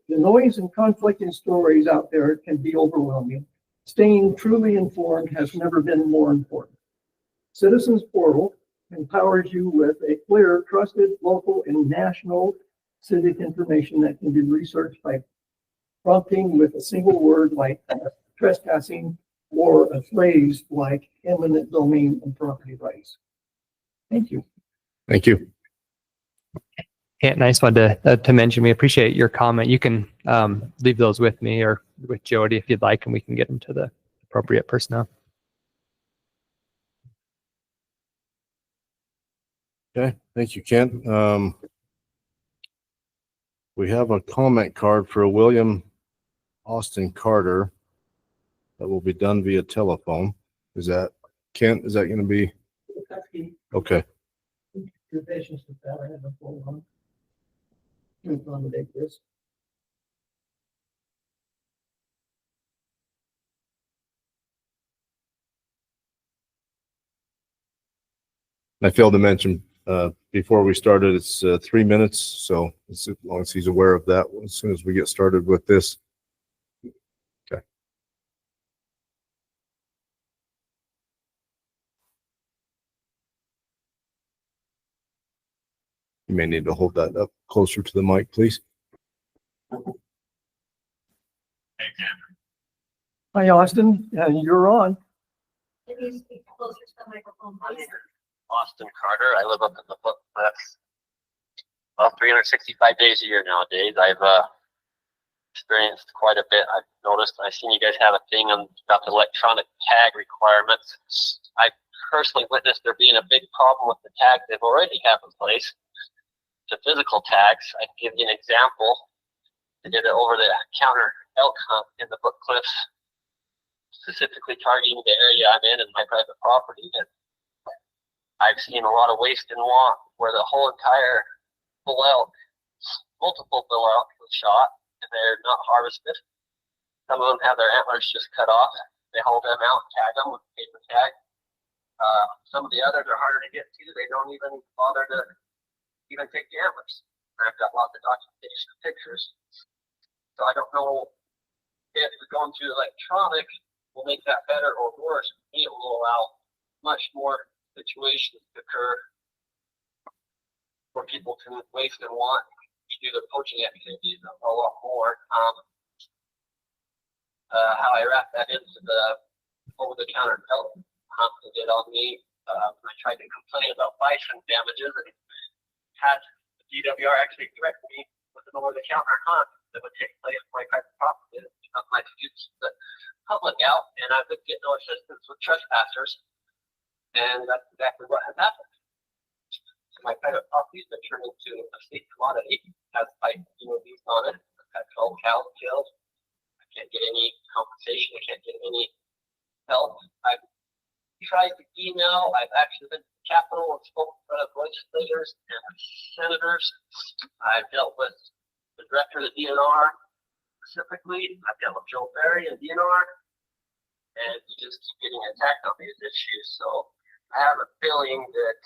noise and conflicting stories out there can be overwhelming. Staying truly informed has never been more important. Citizens Portal empowers you with a clear, trusted, local, and national civic information that can be researched by prompting with a single word like trespassing or a phrase like eminent domain and property rights. Thank you.
Thank you.
Yeah, nice one to mention. We appreciate your comment. You can leave those with me or with Jody if you'd like, and we can get them to the appropriate personnel.
Okay, thank you, Ken. We have a comment card for William Austin Carter that will be done via telephone. Is that, Kent, is that going to be? Okay.
Your patience with that, I have a full one to accommodate this.
I failed to mention, before we started, it's 3 minutes. So as long as he's aware of that, as soon as we get started with this. Okay. You may need to hold that up closer to the mic, please.
Hi, Austin, you're on.
Austin Carter. I live up in the Foot Cliffs. Well, 365 days a year nowadays. I've experienced quite a bit. I've noticed. I've seen you guys have a thing about the electronic tag requirements. I personally witnessed there being a big problem with the tags they've already have in place. The physical tags. I can give you an example. I did it over the counter elk hunt in the Foot Cliffs, specifically targeting the area I'm in and my private property. And I've seen a lot of waste and want where the whole entire bull elk, multiple bull elk was shot and they're not harvested. Some of them have their antlers just cut off. They hold them out and tag them with a paper tag. Some of the others are harder to get to. They don't even bother to even take the antlers. I've got lots of documentation and pictures. So I don't know if going through electronic will make that better or worse. It will allow much more situations to occur where people can waste and want to do their poaching activities a lot more. How I wrap that into the over-the-counter elk hunt they did on me. I tried to complain about bison damages and had the DWR actually direct me with an over-the-counter hunt that would take place on my private property. My students, the public out, and I would get no assistance with trespassers. And that's exactly what has happened. So my private property's been turned into a state commodity. It has pipe beef on it. I've had 12 cows killed. I can't get any compensation. I can't get any help. I've tried to email. I've actually been to the Capitol and spoken in front of legislators and senators. I've dealt with the director of the DNR specifically. I've dealt with Joe Barry and DNR. And you just keep getting attacked on these issues. So I have a feeling that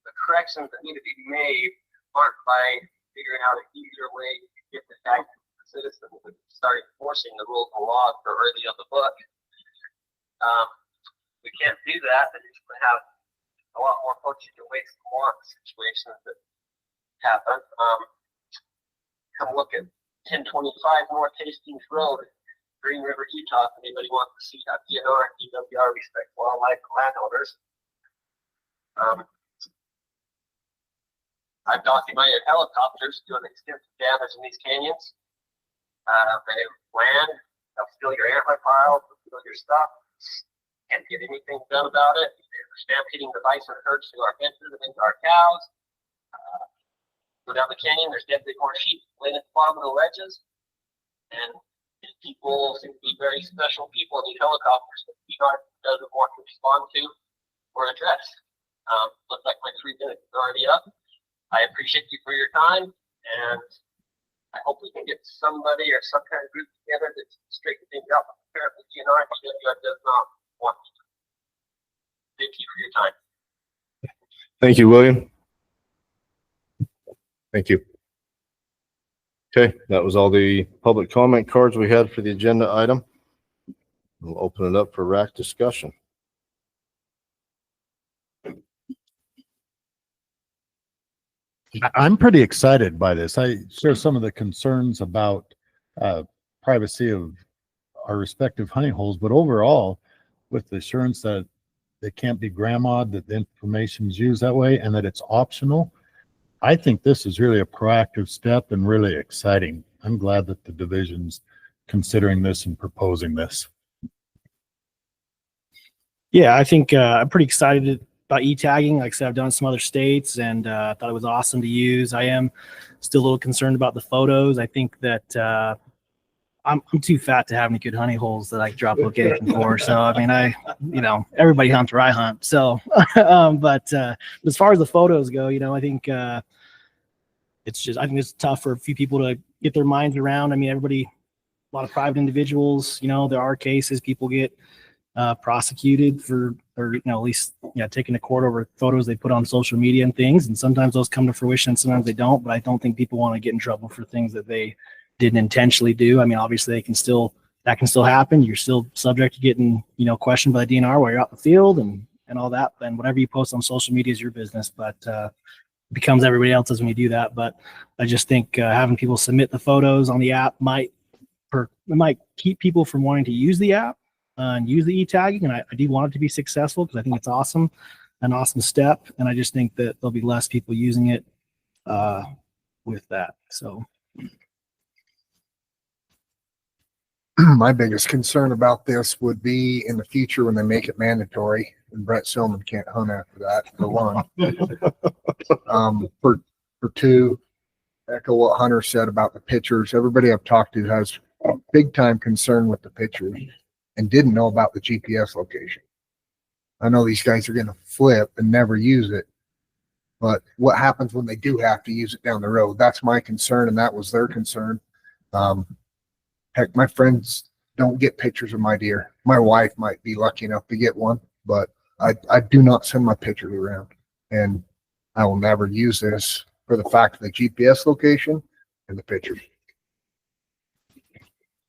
the corrections that need to be made aren't by figuring out an easier way to get the tag to the citizens and start enforcing the rules and laws that are already on the book. We can't do that. Then it's going to have a lot more poaching and waste and want situations that happen. Come look at 1025 North Hastings Road, Green River, Utah. If anybody wants to see how DNR and DWR respect wildlife and landowners. I've documented helicopters doing extensive damage in these canyons. They land, they'll steal your antler piles, they'll steal your stuff. Can't get anything done about it. They're stampeding the bison herds through our fences and into our cows. Go down the canyon, there's dead bighorn sheep laying at the bottom of the ledges. And people seem to be very special people in these helicopters that DNR doesn't want to respond to or address. Looks like my 3 minutes is already up. I appreciate you for your time, and I hope we can get somebody or some kind of group together that straighten things out. Apparently, DNR and DWR does not want to. Thank you for your time.
Thank you, William. Thank you. Okay, that was all the public comment cards we had for the agenda item. We'll open it up for RAC discussion.
I'm pretty excited by this. I share some of the concerns about privacy of our respective hunting holes, but overall, with the assurance that it can't be grandmaed, that the information is used that way, and that it's optional, I think this is really a proactive step and really exciting. I'm glad that the division's considering this and proposing this.
Yeah, I think I'm pretty excited about e-tagging. Like I said, I've done some other states and thought it was awesome to use. I am still a little concerned about the photos. I think that I'm too fat to have any good honey holes that I can drop location for. So, I mean, everybody hunts where I hunt. So, but as far as the photos go, I think I think it's tough for a few people to get their minds around. I mean, a lot of private individuals, there are cases people get prosecuted for, or, at least, taken to court over photos they put on social media and things. And sometimes those come to fruition, sometimes they don't, but I don't think people want to get in trouble for things that they didn't intentionally do. I mean, obviously that can still happen. You're still subject to getting, questioned by the DNR while you're out in the field and all that. And whatever you post on social media is your business, but, it becomes everybody else's when you do that. But I just think, having people submit the photos on the app might keep people from wanting to use the app and use the e-tagging. And I do want it to be successful because I think it's awesome, an awesome step. And I just think that there'll be less people using it with that. So
my biggest concern about this would be in the future when they make it mandatory, and Brett Silman can't hunt after that, for one. For two, echo what Hunter said about the pictures. Everybody I've talked to has a big time concern with the pictures and didn't know about the GPS location. I know these guys are going to flip and never use it, but what happens when they do have to use it down the road? That's my concern, and that was their concern. Heck, my friends don't get pictures of my deer. My wife might be lucky enough to get one, but I do not send my pictures around, and I will never use this for the fact of the GPS location and the pictures.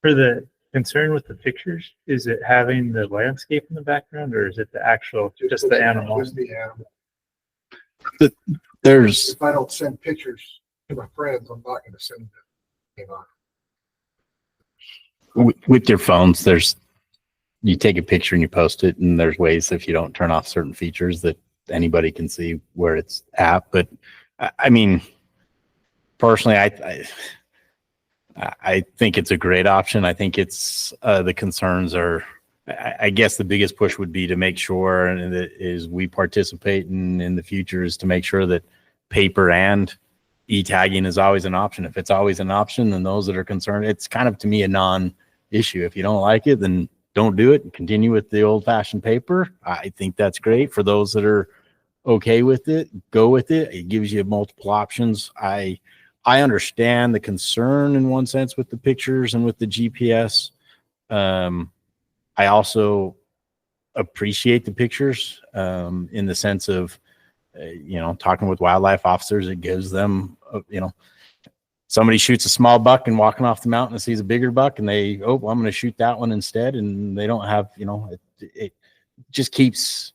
For the concern with the pictures, is it having the landscape in the background, or is it the actual, just the animal?
Just the animal.
There's,
If I don't send pictures to my friends, I'm not going to send them.
with your phones, you take a picture and you post it, and there's ways, if you don't turn off certain features, that anybody can see where it's at. But I mean, personally, I think it's a great option. I think it's the concerns are, I guess the biggest push would be to make sure, and that is we participate in the future, is to make sure that paper and e-tagging is always an option. If it's always an option, then those that are concerned, it's kind of, to me, a non-issue. If you don't like it, then don't do it and continue with the old-fashioned paper. I think that's great. For those that are okay with it, go with it. It gives you multiple options. I understand the concern in one sense with the pictures and with the GPS. I also appreciate the pictures in the sense of, talking with wildlife officers. It gives them, somebody shoots a small buck and walking off the mountain and sees a bigger buck, and I'm going to shoot that one instead. And they don't have, it just keeps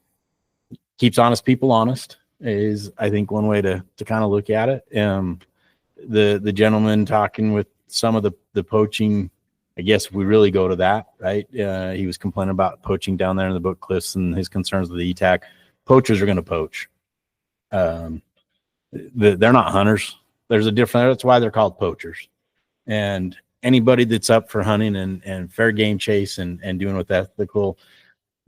honest people honest, is, I think, one way to kind of look at it. The gentleman talking with some of the poaching, I guess if we really go to that, right? He was complaining about poaching down there in the Book Cliffs and his concerns with the e-tag. Poachers are going to poach. They're not hunters. There's a difference. That's why they're called poachers. And anybody that's up for hunting and fair game chase and doing what's ethical,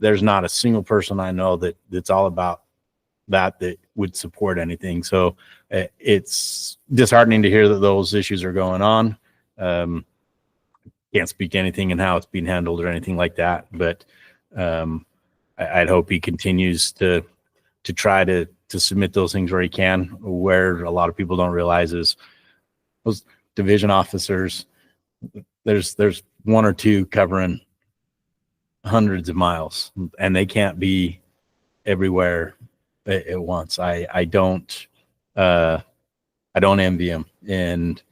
there's not a single person I know that's all about that would support anything. So it's disheartening to hear that those issues are going on. Can't speak to anything and how it's being handled or anything like that, but I'd hope he continues to try to submit those things where he can. Where a lot of people don't realize is those division officers, there's one or two covering hundreds of miles, and they can't be everywhere at once. I don't envy them and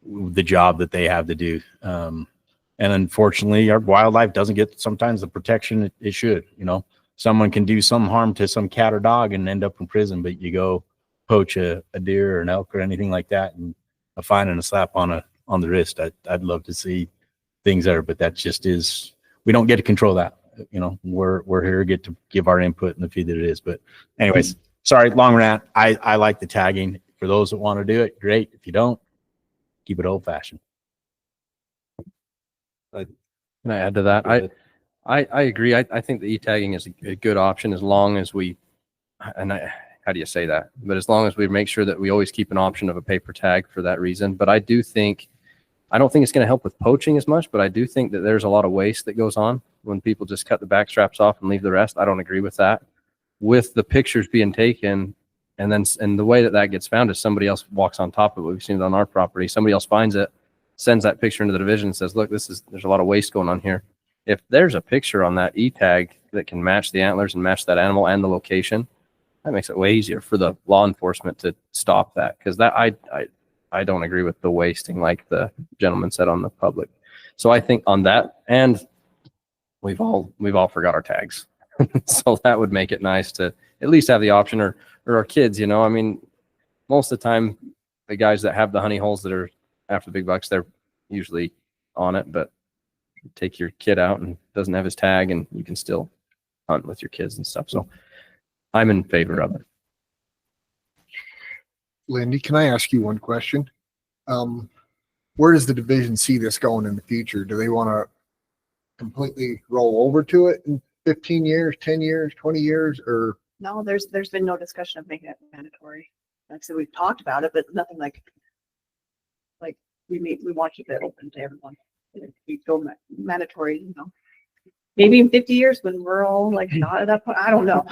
the job that they have to do. And unfortunately, our wildlife doesn't get sometimes the protection it should. Someone can do some harm to some cat or dog and end up in prison, but you go poach a deer or an elk or anything like that, and a fine and a slap on the wrist. I'd love to see things there, but that just is, we don't get to control that. We're here to get to give our input in the feed that it is. But anyways, sorry, long rant. I like the tagging. For those that want to do it, great. If you don't, keep it old fashioned.
Can I add to that? I agree. I think the e-tagging is a good option as long as how do you say that? But as long as we make sure that we always keep an option of a paper tag for that reason. But I don't think it's going to help with poaching as much, but I do think that there's a lot of waste that goes on when people just cut the back straps off and leave the rest. I don't agree with that. With the pictures being taken, and the way that gets found is somebody else walks on top of it. We've seen it on our property. Somebody else finds it, sends that picture into the division and says, look, there's a lot of waste going on here. if there's a picture on that e-tag that can match the antlers and match that animal and the location, that makes it way easier for the law enforcement to stop that. Cause that, I don't agree with the wasting like the gentleman said on the public. So I think on that, and we've all forgot our tags. So that would make it nice to at least have the option, or our kids, you know, I mean, most of the time, the guys that have the honey holes that are after the big bucks, they're usually on it, but take your kid out and doesn't have his tag and you can still hunt with your kids and stuff. So I'm in favor of it.
Lindy, can I ask you one question? Where does the division see this going in the future? Do they want to completely roll over to it in 15 years, 10 years, 20 years, or?
No, there's been no discussion of making it mandatory. Like I said, we've talked about it, but nothing like we want to keep it open to everyone. If we go mandatory, you know, maybe in 50 years when we're all like not at that point, I don't know.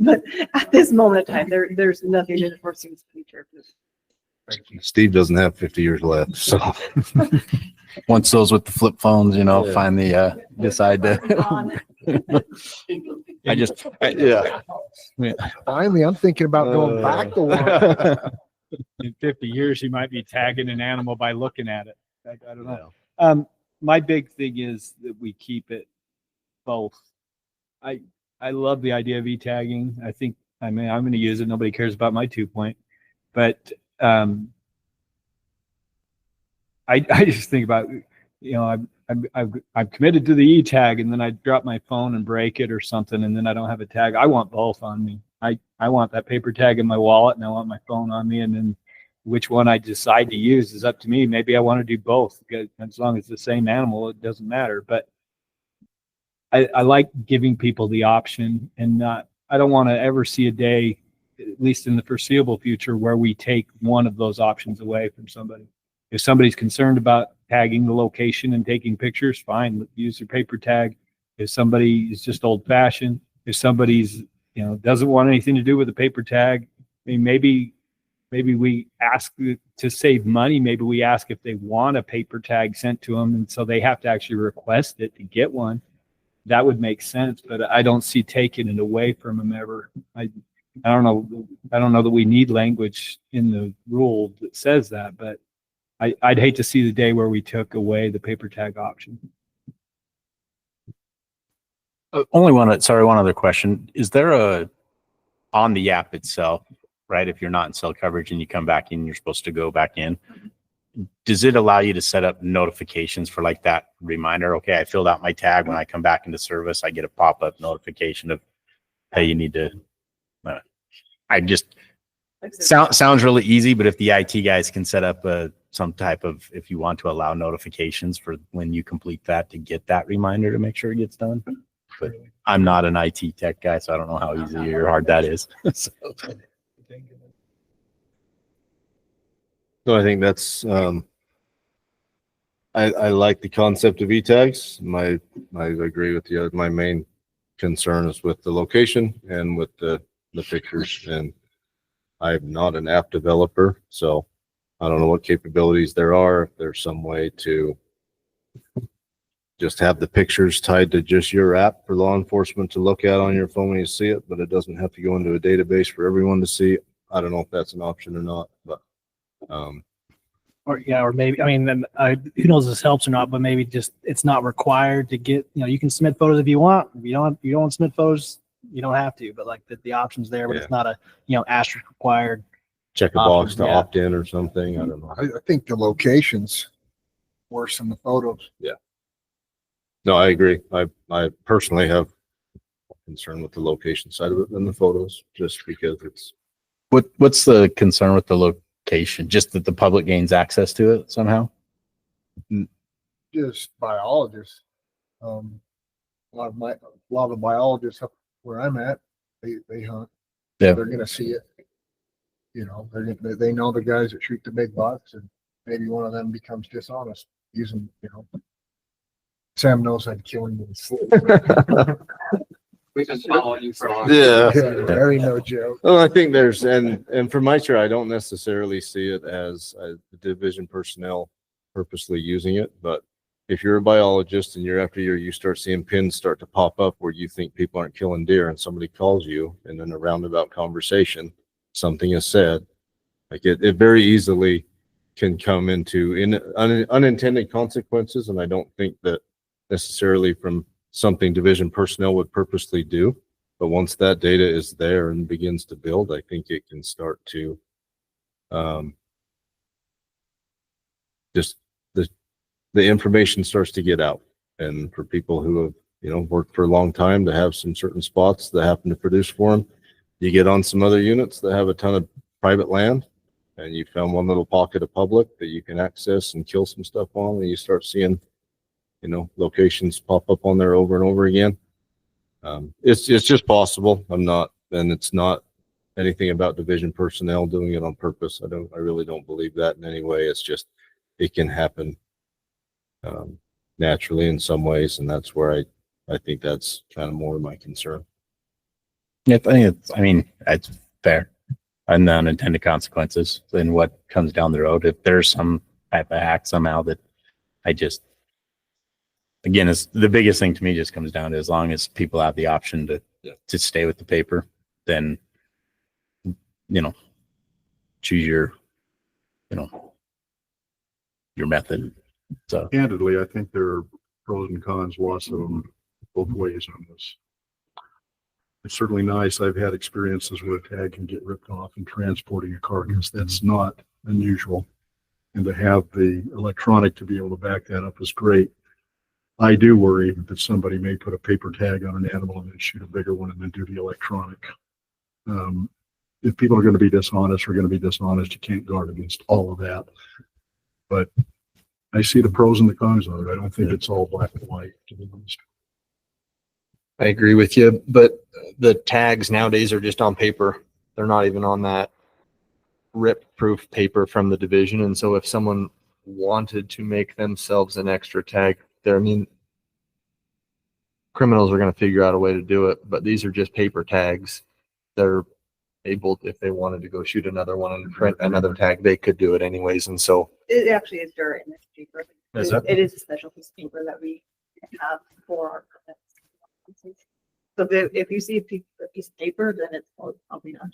But at this moment in time, there's nothing in the foreseeable future.
Steve doesn't have 50 years left, so.
Once those with the flip phones, you know,
Yeah.
finally decide to. Yeah.
Finally, I'm thinking about going back to one.
In 50 years, you might be tagging an animal by looking at it. I don't know. My big thing is that we keep it both. I love the idea of e-tagging. I think, I'm going to use it. Nobody cares about my 2-point, but I just think about, you know, I'm committed to the e-tag, and then I drop my phone and break it or something, and then I don't have a tag. I want both on me. I want that paper tag in my wallet, and I want my phone on me, and then which one I decide to use is up to me. Maybe I want to do both, because as long as it's the same animal, it doesn't matter. But I like giving people the option, and I don't want to ever see a day, at least in the foreseeable future, where we take one of those options away from somebody. If somebody's concerned about tagging the location and taking pictures, fine, use your paper tag. If somebody is just old fashioned, if somebody's, you know, doesn't want anything to do with the paper tag, I mean, maybe we ask to save money. Maybe we ask if they want a paper tag sent to them, and so they have to actually request it to get one. That would make sense, but I don't see taking it away from them ever. I don't know that we need language in the rule that says that, but I'd hate to see the day where we took away the paper tag option.
One other question. Is there on the app itself, right? If you're not in cell coverage and you come back in, you're supposed to go back in. Does it allow you to set up notifications for like that reminder? Okay, I filled out my tag. When I come back into service, I get a pop-up notification of, hey, you need to, sounds really easy, but if the IT guys can set up some type of, if you want to allow notifications for when you complete that, to get that reminder to make sure it gets done. But I'm not an IT tech guy, so I don't know how easy or hard that is. So.
So I think that's, I like the concept of e-tags. I agree with you. My main concern is with the location and with the pictures, and I'm not an app developer, so I don't know what capabilities there are. If there's some way to just have the pictures tied to just your app for law enforcement to look at on your phone when you see it, but it doesn't have to go into a database for everyone to see. I don't know if that's an option or not, but
or maybe, I mean, then who knows if this helps or not, but maybe just it's not required to get, you know, you can submit photos if you want. If you don't want to submit photos, you don't have to, but like the option's there, but it's not a, you know, asterisk required.
Check a box to opt in or something. I don't know.
I think the location's worse than the photos.
Yeah. No, I agree. I personally have concern with the location side of it than the photos, just because it's.
What's the concern with the location? Just that the public gains access to it somehow?
Just biologists. A lot of the biologists up where I'm at, they hunt.
Yeah.
They're gonna see it. You know, they know the guys that shoot the big bucks, and maybe one of them becomes dishonest using, you know. Sam knows I'd kill him with a slip.
We've been following you for a long
Yeah.
Very no joke.
Well, I think there's, and for my chair, I don't necessarily see it as the division personnel purposely using it, but if you're a biologist and year after year, you start seeing pins start to pop up where you think people aren't killing deer and somebody calls you and in a roundabout conversation, something is said, like it very easily can come into unintended consequences. And I don't think that necessarily from something division personnel would purposely do. But once that data is there and begins to build, I think it can start to just the information starts to get out. And for people who have, worked for a long time to have some certain spots that happen to produce for them, you get on some other units that have a ton of private land and you found one little pocket of public that you can access and kill some stuff on, and you start seeing, locations pop up on there over and over again. It's just possible. And it's not anything about division personnel doing it on purpose. I really don't believe that in any way. It's just, it can happen naturally in some ways. And that's where I think that's kind of more of my concern.
Yeah, I mean, it's fair. And the unintended consequences and what comes down the road. If there's some type of hack somehow that again, it's the biggest thing to me just comes down to, as long as people have the option to stay with the paper, then, choose your method. So
Candidly, I think there are pros and cons, lots of them both ways on this. It's certainly nice. I've had experiences where a tag can get ripped off and transporting a carcass. That's not unusual. And to have the electronic to be able to back that up is great. I do worry that somebody may put a paper tag on an animal and then shoot a bigger one and then do the electronic. If people are going to be dishonest, we're going to be dishonest. You can't guard against all of that. But I see the pros and the cons of it. I don't think it's all black and white, to be honest.
I agree with you, but the tags nowadays are just on paper. They're not even on that rip-proof paper from the division. And so if someone wanted to make themselves an extra tag there, I mean, criminals are going to figure out a way to do it, but these are just paper tags. They're able, if they wanted to go shoot another one and print another tag, they could do it anyways. And so
It actually is dirt in this paper.
Is it?
It is a special piece of paper that we have for our permits. So if you see a piece of paper, then it's probably not.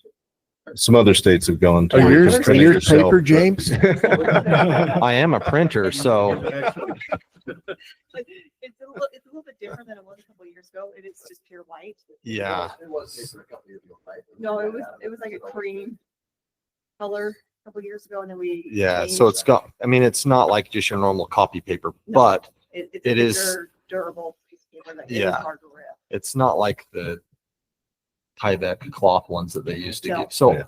Some other states have gone to.
Are yours
print it yourself,
paper,
but-
James?
I am a printer, so
But it's a little bit different than it was a couple of years ago. It is just pure white.
yeah.
It was paper a couple years ago, right?
No, it was like a cream color a couple of years ago, and then we
Yeah, so
changed
it's got, I mean, it's not like just your normal copy paper,
No.
but
it's
it
a
is-
durable piece of paper that is
Yeah.
hard to rip.
it's not like the Tyvek cloth ones that they used to
No.
give. So
Yeah.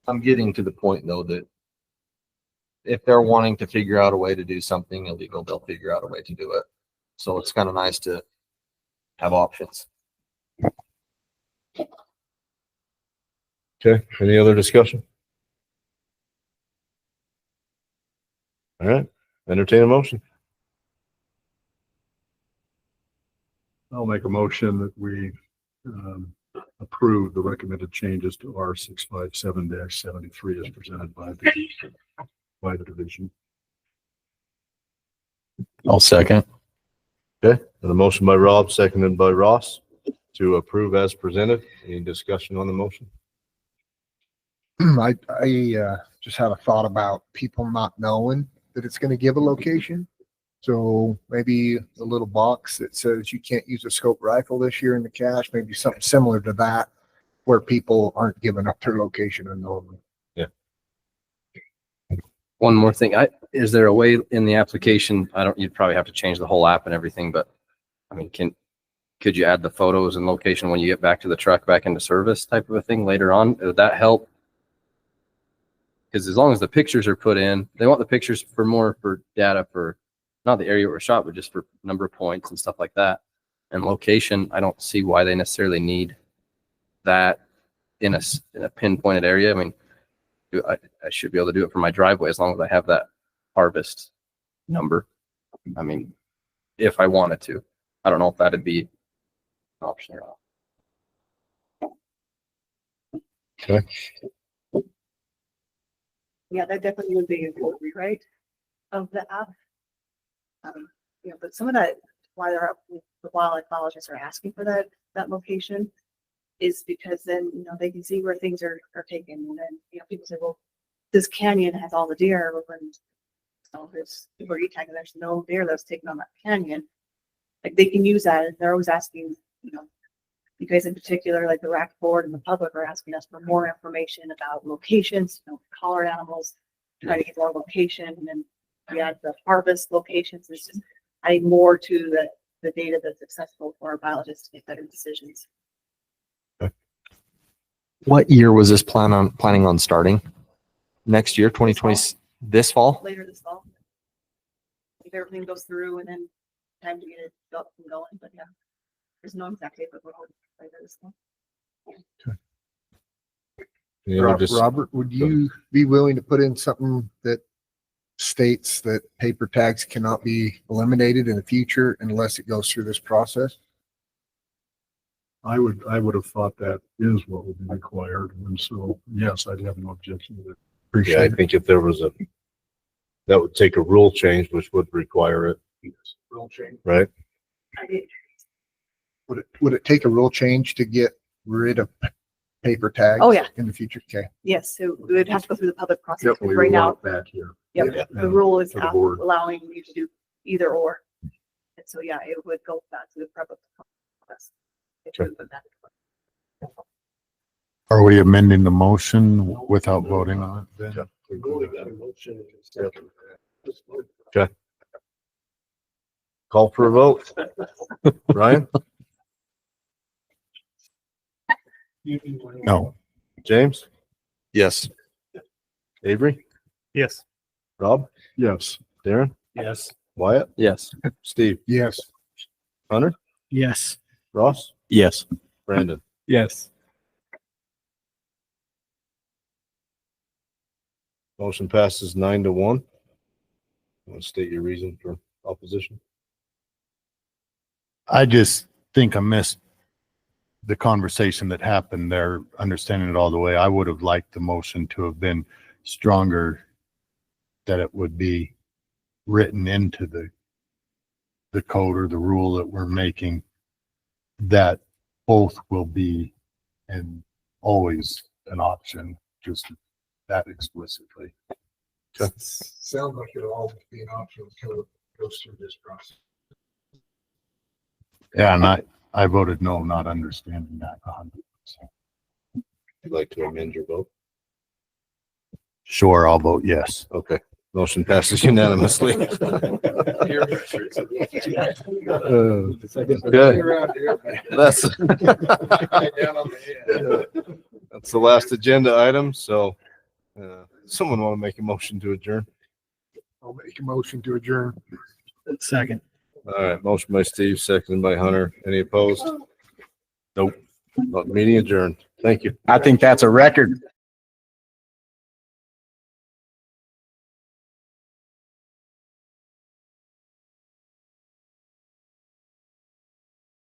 I'm getting to the point though that if they're wanting to figure out a way to do something illegal, they'll figure out a way to do it. So it's kind of nice to have options.
Okay, any other discussion? All right, entertain a motion.
I'll make a motion that we approve the recommended changes to R 657-73 as presented by the division.
I'll second.
Okay, and a motion by Rob, seconded by Ross to approve as presented. Any discussion on the motion?
I just had a thought about people not knowing that it's going to give a location. So maybe a little box that says you can't use a scope rifle this year in the cache, maybe something similar to that, where people aren't giving up their location unknowingly.
One more thing, is there a way in the application, you'd probably have to change the whole app and everything, but I mean, could you add the photos and location when you get back to the truck back into service type of a thing later on? Would that help? Because as long as the pictures are put in, they want the pictures for data for not the area where it was shot, but just for number of points and stuff like that. And location, I don't see why they necessarily need that in a pinpointed area. I mean, I should be able to do it for my driveway as long as I have that harvest number. I mean, if I wanted to, I don't know if that'd be an option or not.
Okay.
Yeah, that definitely would be a full rewrite of the app. you know, but some of that, why the wildlife biologists are asking for that location is because then, you know, they can see where things are taken. And then, you know, people say, well, this canyon has all the deer, and so there's people are tagging, there's no deer that's taken on that canyon. Like they can use that, and they're always asking, you know, you guys in particular, like the RAC board and the public are asking us for more information about locations, you know, collared animals, trying to get more location, and then we add the harvest locations. It's just adding more to the data that's accessible for our biologists to make better decisions.
What year was this planning on starting? Next year, 2020, this fall?
Later this fall. If everything goes through and then time to get it up and going, but yeah, there's no exact date, but we're hoping later this fall.
Robert, would you be willing to put in something that states that paper tags cannot be eliminated in the future unless it goes through this process?
I would have thought that is what would be required. And so, yes, I'd have no objection to it.
Yeah, I think if there was that would take a rule change, which would require it,
Rule change.
right?
Would it take a rule change to get rid of paper tags?
Oh, yeah.
In the future? Okay.
Yes, so we would have to go through the public process.
Yep,
because
we
right now,
want it back here.
yep,
Yeah.
the rule is
For the board.
allowing you to do either or. And so, yeah, it would go back to the public process. if we put that in place.
Are we amending the motion without voting on it then?
Okay. Call for a vote. Ryan?
No.
James?
Yes.
Avery?
Yes.
Rob?
Yes.
Darren?
Yes.
Wyatt?
Yes.
Steve?
Yes.
Hunter?
Yes.
Ross?
Yes.
Brandon?
Yes.
Motion passes 9-1. Want to state your reason for opposition?
I just think I missed the conversation that happened there, understanding it all the way. I would have liked the motion to have been stronger, that it would be written into the code or the rule that we're making, that both will be and always an option, just that explicitly.
Sounds like it'll always be an option until it goes through this process.
Yeah, and I voted no, not understanding that 100%.
You'd like to amend your vote?
Sure, I'll vote yes.
Okay. Motion passes unanimously.
That's
That's the last agenda item. So someone want to make a motion to adjourn?
I'll make a motion to adjourn.
Second.
All right. Motion by Steve, seconded by Hunter. Any opposed? Nope. Meeting adjourned. Thank you.
I think that's a record.